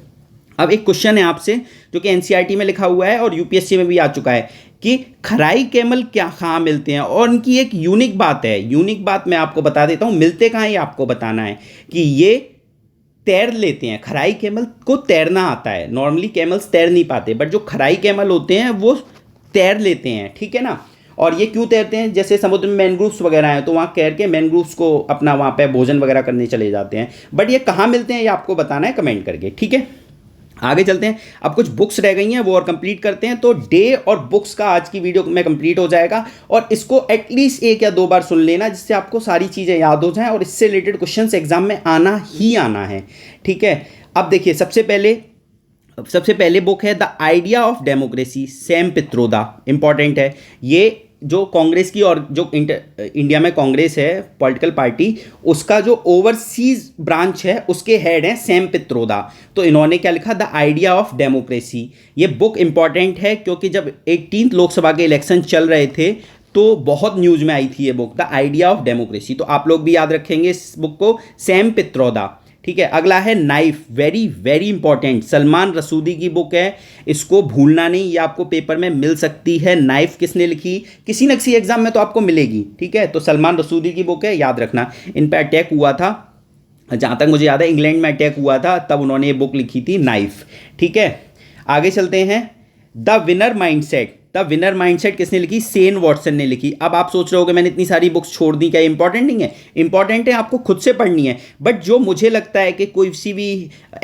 अब एक क्वेश्चन है आपसे जो कि एनसीईआरटी में लिखा हुआ है और यूपीएससी में भी आ चुका है कि खराई कैमल कहाँ मिलते हैं, और उनकी एक यूनिक बात है। यूनिक बात मैं आपको बता देता हूँ, मिलते कहाँ ये आपको बताना है कि ये तैर लेते हैं। खराई कैमल को तैरना आता है। नॉर्मली कैमल्स तैर नहीं पाते, बट जो खराई कैमल होते हैं वो तैर लेते हैं। ठीक है ना? और ये क्यों तैरते हैं? जैसे समुद्र में मैनग्रूव्स वगैरह हैं तो वहाँ तैर के मैनग्रूव्स को अपना वहाँ पे भोजन वगैरह करने चले जाते हैं। बट ये कहाँ मिलते हैं ये आपको बताना है कमेंट करके। ठीक है, आगे चलते हैं। अब कुछ बुक्स रह गई हैं वो और कंप्लीट करते हैं। तो डे और बुक्स का आज की वीडियो में कंप्लीट हो जाएगा, और इसको एटलीस्ट 1 या 2 बार सुन लेना जिससे आपको सारी चीज़ें याद हो जाएं और इससे रिलेटेड क्वेश्चंस एग्जाम में आना ही आना है। ठीक है, अब देखिए सबसे पहले बुक है the idea of democracy, Sam Pitroda. Important है ये। जो कांग्रेस की और जो इंडिया में कांग्रेस है पॉलिटिकल पार्टी, उसका जो ओवरसीज ब्रांच है उसके हेड हैं सैम पित्रोदा। तो इन्होंने क्या लिखा? The idea of democracy. ये बुक इंपॉर्टेंट है क्योंकि जब 18th लोकसभा के इलेक्शन चल रहे थे तो बहुत न्यूज़ में आई थी ये book, the idea of democracy. तो आप लोग भी याद रखेंगे इस बुक को, सैम पित्रोदा। ठीक है, अगला है knife. Very very important, Salman Rushdie की बुक है, इसको भूलना नहीं, ये आपको पेपर में मिल सकती है। नाइफ किसने लिखी? किसी न किसी एग्जाम में तो आपको मिलेगी। ठीक है, तो सलमान रसूदी की बुक है, याद रखना। इन पर अटैक हुआ था, जहाँ तक मुझे याद है इंग्लैंड में अटैक हुआ था, तब उन्होंने ये बुक लिखी थी, नाइफ। ठीक है, आगे चलते हैं। The winner mindset. The winner mindset किसने लिखी? शेन वॉटसन ने लिखी। अब आप सोच रहे हो कि मैंने इतनी सारी बुक्स छोड़ दी, क्या इंपॉर्टेंट नहीं है? इंपॉर्टेंट है, आपको खुद से पढ़नी है। बट जो मुझे लगता है कि कोई सी भी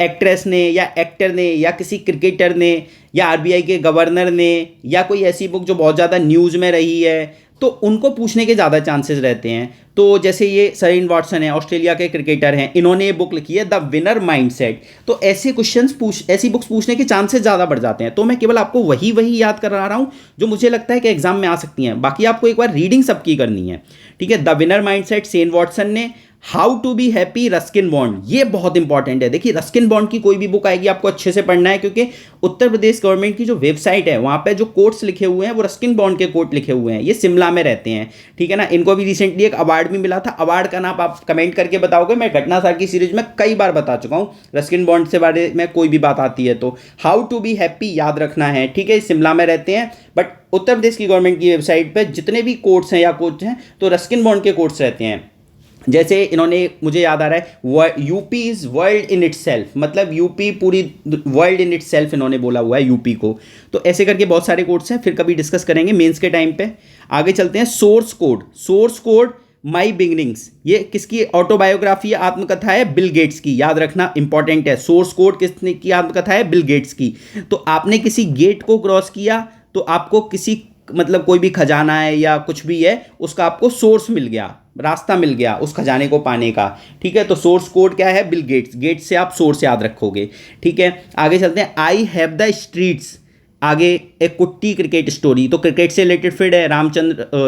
एक्ट्रेस ने या एक्टर ने या किसी क्रिकेटर ने या आरबीआई के गवर्नर ने या कोई ऐसी बुक जो बहुत ज़्यादा न्यूज़ में रही है तो उनको पूछने के ज़्यादा चांसेस रहते हैं। तो जैसे ये शेन वॉटसन है, ऑस्ट्रेलिया के क्रिकेटर हैं, इन्होंने ये बुक लिखी है द विनर माइंडसेट। तो ऐसे ऐसी बुक्स पूछने के चांसेस ज़्यादा बढ़ जाते हैं। तो मैं केवल आपको वही याद करा रहा हूँ जो मुझे लगता है कि एग्जाम में आ सकती हैं। बाकी आपको एक बार रीडिंग सबकी करनी है। ठीक है, the winner mindset Shane Watson ने। How to be happy Ruskin Bond, ये बहुत इंपॉर्टेंट है। देखिए रस्किन बॉन्ड की कोई भी बुक आएगी आपको अच्छे से पढ़ना है, क्योंकि उत्तर प्रदेश गवर्नमेंट की जो वेबसाइट है वहाँ पे जो कोट्स लिखे हुए हैं वो रस्किन बॉन्ड के कोट लिखे हुए हैं। ये शिमला में रहते हैं। ठीक है ना, इनको भी रिसेंटली एक अवार्ड भी मिला था। अवार्ड का नाम आप कमेंट करके बताओगे, मैं घटना सार की सीरीज में कई बार बता चुका हूँ। रस्किन बॉन्ड से बारे में कोई भी बात आती है तो हाउ टू बी हैप्पी याद रखना है। ठीक है, शिमला में रहते हैं, बट उत्तर प्रदेश की गवर्नमेंट की वेबसाइट पर जितने भी कोट्स हैं या कोट्स हैं तो रस्किन बॉन्ड के कोट्स रहते हैं। जैसे इन्होंने, मुझे याद आ रहा है, UP is world in its self, मतलब यूपी पूरी वर्ल्ड इन इट्स सेल्फ इन्होंने बोला हुआ है यूपी को। तो ऐसे करके बहुत सारे कोड्स हैं, फिर कभी डिस्कस करेंगे मेंस के टाइम पे। आगे चलते हैं। सोर्स कोड माई बिगनिंग्स, ये किसकी ऑटोबायोग्राफी है, आत्मकथा है? बिल गेट्स की। याद रखना, इंपॉर्टेंट है। सोर्स कोड किसने की आत्मकथा है? बिल गेट्स की। तो आपने किसी गेट को क्रॉस किया तो आपको किसी, मतलब कोई भी खजाना है या कुछ भी है उसका आपको सोर्स मिल गया, रास्ता मिल गया उस खजाने को पाने का। ठीक है, तो सोर्स कोड क्या है? Bill Gates. गेट्स से आप सोर्स याद रखोगे। ठीक है, आगे चलते हैं। आई हैव द स्ट्रीट्स, आगे एक कुट्टी क्रिकेट स्टोरी, तो क्रिकेट से रिलेटेड फिर है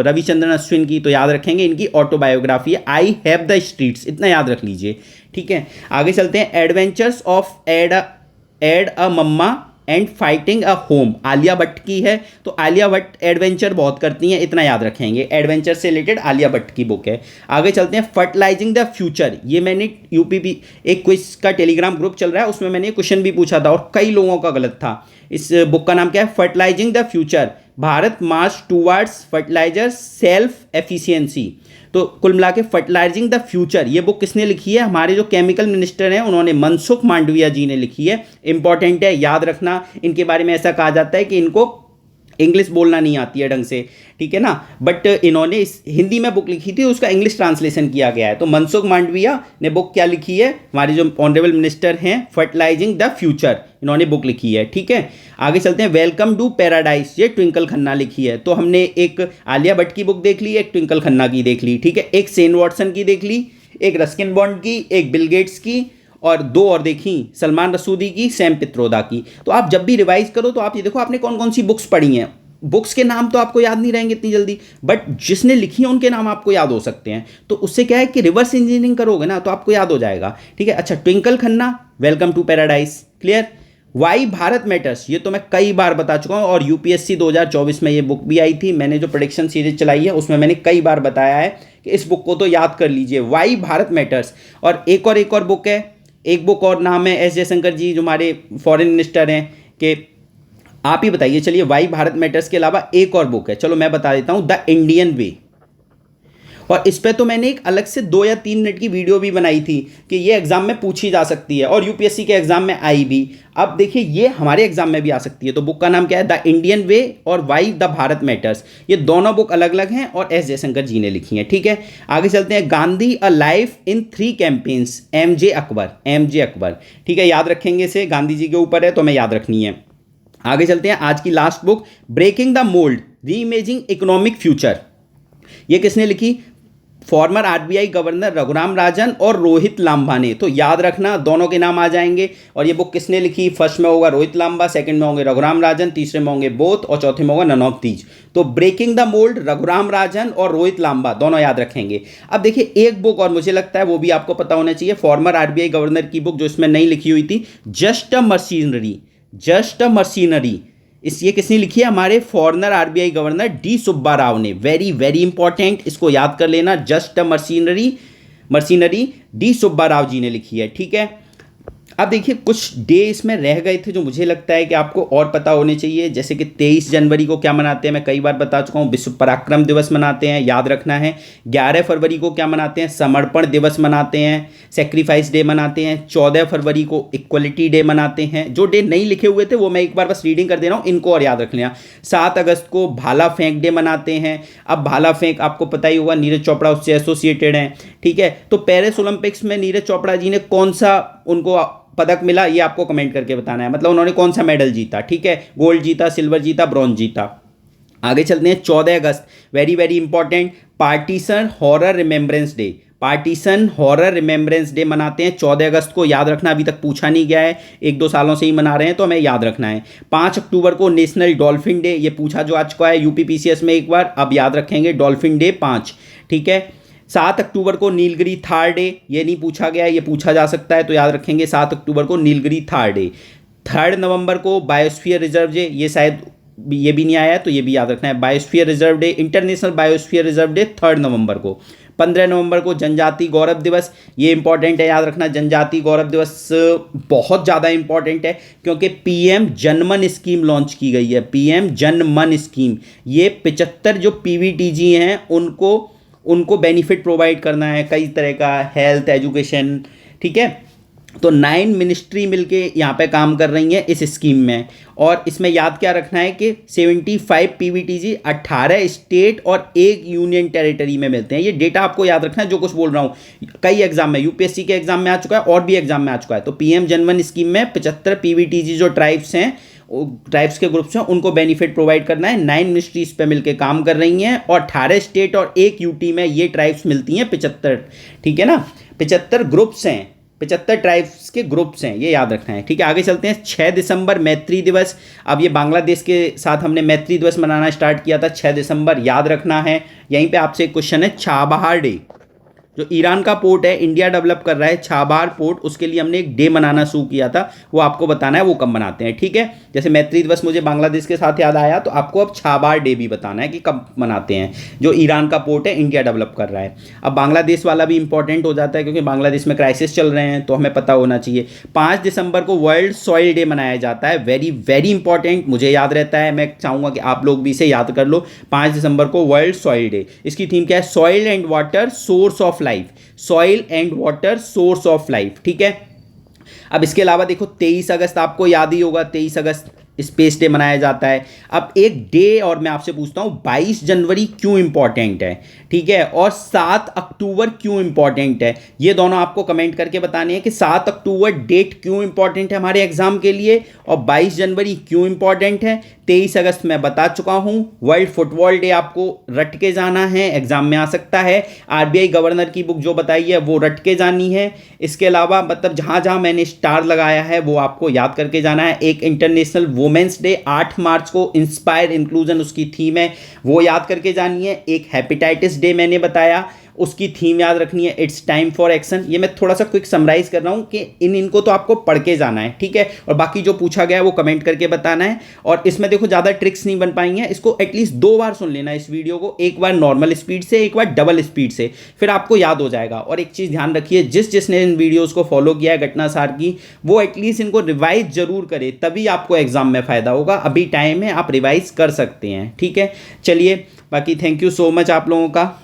रविचंद्रन अश्विन की, तो याद रखेंगे इनकी ऑटोबायोग्राफी है आई हैव द स्ट्रीट्स, इतना याद रख लीजिए। ठीक है, आगे चलते हैं। Adventures of Ed a mamma and fighting a home, Alia Bhatt की है। तो आलिया भट्ट एडवेंचर बहुत करती हैं, इतना याद रखेंगे। एडवेंचर से रिलेटेड आलिया भट्ट की बुक है। आगे चलते हैं। फर्टिलाइजिंग द फ्यूचर, ये मैंने यूपीपी एक क्विज का टेलीग्राम ग्रुप चल रहा है, उसमें मैंने क्वेश्चन भी पूछा था और कई लोगों का गलत था। इस बुक का नाम क्या है? Fertilizing the future, Bharat march towards fertilizer self efficiency. तो कुल मिला के फर्टिलाइजिंग द फ्यूचर, ये बुक किसने लिखी है? हमारे जो केमिकल मिनिस्टर हैं उन्होंने, मनसुख मांडविया जी ने लिखी है। इंपॉर्टेंट है, याद रखना। इनके बारे में ऐसा कहा जाता है कि इनको इंग्लिश बोलना नहीं आती है ढंग से, ठीक है ना, बट इन्होंने इस हिंदी में बुक लिखी थी, उसका इंग्लिश ट्रांसलेशन किया गया है। तो मनसुख मांडविया ने बुक क्या लिखी है, हमारे जो ऑनरेबल मिनिस्टर हैं, फर्टिलाइजिंग द फ्यूचर, इन्होंने बुक लिखी है, ठीक है। आगे चलते हैं, वेलकम टू पैराडाइज, ये ट्विंकल खन्ना लिखी है। तो हमने एक आलिया भट्ट की बुक देख ली, एक ट्विंकल खन्ना की देख ली, ठीक है, एक शेन वॉटसन की देख ली, एक रस्किन बॉन्ड की, एक बिल गेट्स की, और दो और देखी सलमान रसूदी की, सैम पित्रोदा की। तो आप जब भी रिवाइज करो तो आप ये देखो आपने कौन कौन सी बुक्स पढ़ी हैं। बुक्स के नाम तो आपको याद नहीं रहेंगे इतनी जल्दी, बट जिसने लिखी है उनके नाम आपको याद हो सकते हैं। तो उससे क्या है कि रिवर्स इंजीनियरिंग करोगे ना तो आपको याद हो जाएगा, ठीक है। अच्छा, Twinkle Khanna, welcome to paradise, clear. Why Bharat matters, ये तो मैं कई बार बता चुका हूँ, और यूपीएससी 2024 में ये बुक भी आई थी। मैंने जो प्रेडिक्शन सीरीज चलाई है उसमें मैंने कई बार बताया है कि इस बुक को तो याद कर लीजिए, वाई भारत मैटर्स। और एक और बुक है, एक बुक और नाम है एस जयशंकर जी जो हमारे फॉरेन मिनिस्टर हैं, कि आप ही बताइए। चलिए, वाई भारत मैटर्स के अलावा एक और बुक है, चलो मैं बता देता हूँ, द इंडियन वे। और इस पर तो मैंने एक अलग से 2 या 3 मिनट की वीडियो भी बनाई थी कि ये एग्जाम में पूछी जा सकती है, और यूपीएससी के एग्जाम में आई भी। अब देखिए ये हमारे एग्जाम में भी आ सकती है। तो बुक का नाम क्या है, द इंडियन वे और वाई द भारत मैटर्स। ये दोनों बुक अलग अलग हैं और एस जयशंकर जी ने लिखी हैं, ठीक है। आगे चलते हैं, Gandhi a life in 3 campaigns, MJ Akbar, ठीक है, याद रखेंगे इसे, गांधी जी के ऊपर है तो हमें याद रखनी है। आगे चलते हैं, आज की last book, breaking the mould, reimagining economic future. ये किसने लिखी, former RBI governor Raghuram Rajan और रोहित लांबा ने। तो याद रखना दोनों के नाम आ जाएंगे। और ये बुक किसने लिखी, फर्स्ट में होगा रोहित लांबा, सेकंड में होंगे रघुराम राजन, तीसरे में होंगे बोथ, और चौथे में होगा नन ऑफ दीज। तो breaking the mould, Raghuram Rajan और रोहित लांबा, दोनों याद रखेंगे। अब देखिए एक बुक और मुझे लगता है वो भी आपको पता होना चाहिए, फॉर्मर आरबीआई गवर्नर की बुक जो इसमें नहीं लिखी हुई थी, जस्ट अ मशीनरी। ये किसने लिखी है, हमारे former RBI governor D Subba Rao ने। वेरी वेरी इंपॉर्टेंट, इसको याद कर लेना, just a machinery D Subba Rao ji ने लिखी है, ठीक है। अब देखिए कुछ डे इसमें रह गए थे जो मुझे लगता है कि आपको और पता होने चाहिए, जैसे कि 23 जनवरी को क्या मनाते हैं, मैं कई बार बता चुका हूँ, विश्व पराक्रम दिवस मनाते हैं, याद रखना है। 11 फरवरी को क्या मनाते हैं, समर्पण दिवस मनाते हैं, सेक्रीफाइस डे मनाते हैं। 14 फरवरी को इक्वलिटी डे मनाते हैं। जो डे नहीं लिखे हुए थे वो मैं एक बार बस रीडिंग कर दे रहा हूँ, इनको और याद रख लेना। 7 अगस्त को भाला फेंक डे मनाते हैं। अब भाला फेंक आपको पता ही होगा, नीरज चोपड़ा उससे एसोसिएटेड हैं, ठीक है। तो पेरिस ओलंपिक्स में नीरज चोपड़ा जी ने कौन सा उनको पदक मिला, ये आपको कमेंट करके बताना है, मतलब उन्होंने कौन सा मेडल जीता, ठीक है, गोल्ड जीता, सिल्वर जीता, ब्रॉन्ज जीता। आगे चलते हैं, 14 अगस्त, very very important, partition horror remembrance day मनाते हैं 14 अगस्त को, याद रखना, अभी तक पूछा नहीं गया है, 1-2 सालों से ही मना रहे हैं तो हमें याद रखना है। 5 अक्टूबर को नेशनल डॉल्फिन डे, ये पूछा जो आज का है यूपीपीसीएस में एक बार, अब याद रखेंगे डॉल्फिन डे 5, ठीक है। 7 अक्टूबर को नीलगिरी थार डे, ये नहीं पूछा गया है, ये पूछा जा सकता है तो याद रखेंगे 7 अक्टूबर को नीलगिरी थार डे। 3 नवंबर को बायोस्फीयर रिजर्व डे, ये शायद ये भी नहीं आया है तो ये भी याद रखना है, biosphere reserve day, international biosphere reserve day 3 नवंबर को। 15 नवंबर को जनजाति गौरव दिवस, ये इंपॉर्टेंट है, याद रखना, जनजाति गौरव दिवस बहुत ज़्यादा इंपॉर्टेंट है क्योंकि पीएम जनमन स्कीम लॉन्च की गई है, पीएम जनमन स्कीम। ये 75 जो पीवीटीजी हैं उनको बेनिफिट प्रोवाइड करना है, कई तरह का, हेल्थ, एजुकेशन, ठीक है। तो 9 मिनिस्ट्री मिलके यहाँ पे काम कर रही हैं इस स्कीम में, और इसमें याद क्या रखना है कि 75 पीवीटीजी 18 स्टेट और 1 यूनियन टेरिटरी में मिलते हैं। ये डेटा आपको याद रखना है, जो कुछ बोल रहा हूँ कई एग्जाम में, यूपीएससी के एग्जाम में आ चुका है और भी एग्जाम में आ चुका है। तो पीएम जनमन स्कीम में 75 पीवीटीजी जो ट्राइब्स हैं, ट्राइब्स के ग्रुप्स हैं, उनको बेनिफिट प्रोवाइड करना है। 9 मिनिस्ट्रीज पे मिलके काम कर रही हैं और 18 स्टेट और 1 यूटी में ये ट्राइब्स मिलती हैं 75, ठीक है ना। 75 ग्रुप्स हैं, 75 ट्राइब्स के ग्रुप्स हैं, ये याद रखना है, ठीक है। आगे चलते हैं, 6 दिसंबर मैत्री दिवस। अब ये बांग्लादेश के साथ हमने मैत्री दिवस मनाना स्टार्ट किया था 6 दिसंबर, याद रखना है। यहीं पे आपसे एक क्वेश्चन है, चाबहार डे, जो ईरान का पोर्ट है, इंडिया डेवलप कर रहा है, चाबहार पोर्ट, उसके लिए हमने एक डे मनाना शुरू किया था, वो आपको बताना है वो कब मनाते हैं, ठीक है। जैसे मैत्री दिवस मुझे बांग्लादेश के साथ याद आया, तो आपको अब चाबहार डे भी बताना है कि कब मनाते हैं, जो ईरान का पोर्ट है, इंडिया डेवलप कर रहा है। अब बांग्लादेश वाला भी इंपॉर्टेंट हो जाता है क्योंकि बांग्लादेश में क्राइसिस चल रहे हैं, तो हमें पता होना चाहिए। 5 दिसंबर को वर्ल्ड सॉइल डे मनाया जाता है, वेरी वेरी इंपॉर्टेंट, मुझे याद रहता है, मैं चाहूँगा कि आप लोग भी इसे याद कर लो। 5 दिसंबर को वर्ल्ड सॉइल डे, इसकी थीम क्या है, soil and water source of life, soil and water source of life, ठीक है। अब इसके अलावा देखो 23 अगस्त आपको याद ही होगा, 23 अगस्त स्पेस डे मनाया जाता है। अब एक डे और मैं आपसे पूछता हूँ 22 जनवरी क्यों इंपॉर्टेंट है, ठीक है, और 7 अक्टूबर क्यों इंपॉर्टेंट है। ये दोनों आपको कमेंट करके बताने हैं कि 7 अक्टूबर डेट क्यों इंपॉर्टेंट है हमारे एग्जाम के लिए और 22 जनवरी क्यों इंपॉर्टेंट है। 23 अगस्त मैं बता चुका हूँ, वर्ल्ड फुटबॉल डे आपको रट के जाना है, एग्जाम में आ सकता है। आरबीआई गवर्नर की बुक जो बताई है वो रट के जानी है। इसके अलावा मतलब जहाँ जहाँ मैंने स्टार लगाया है वो आपको याद करके जाना है। एक इंटरनेशनल वुमेन्स डे 8 मार्च को, इंस्पायर इंक्लूजन उसकी थीम है, वो याद करके जानी है। एक हेपेटाइटिस डे मैंने बताया, उसकी थीम याद रखनी है, इट्स टाइम फॉर एक्शन। ये मैं थोड़ा सा क्विक समराइज कर रहा हूँ कि इनको तो आपको पढ़ के जाना है, ठीक है, और बाकी जो पूछा गया है वो कमेंट करके बताना है। और इसमें देखो ज़्यादा ट्रिक्स नहीं बन पाएंगे, इसको एटलीस्ट 2 बार सुन लेना इस वीडियो को, एक बार नॉर्मल स्पीड से, एक बार डबल स्पीड से, फिर आपको याद हो जाएगा। और एक चीज़ ध्यान रखिए, जिसने इन वीडियोज़ को फॉलो किया है घटना सार की, वो एटलीस्ट इनको रिवाइज जरूर करे, तभी आपको एग्जाम में फ़ायदा होगा। अभी टाइम है, आप रिवाइज कर सकते हैं, ठीक है। चलिए, बाकी थैंक यू सो मच आप लोगों का।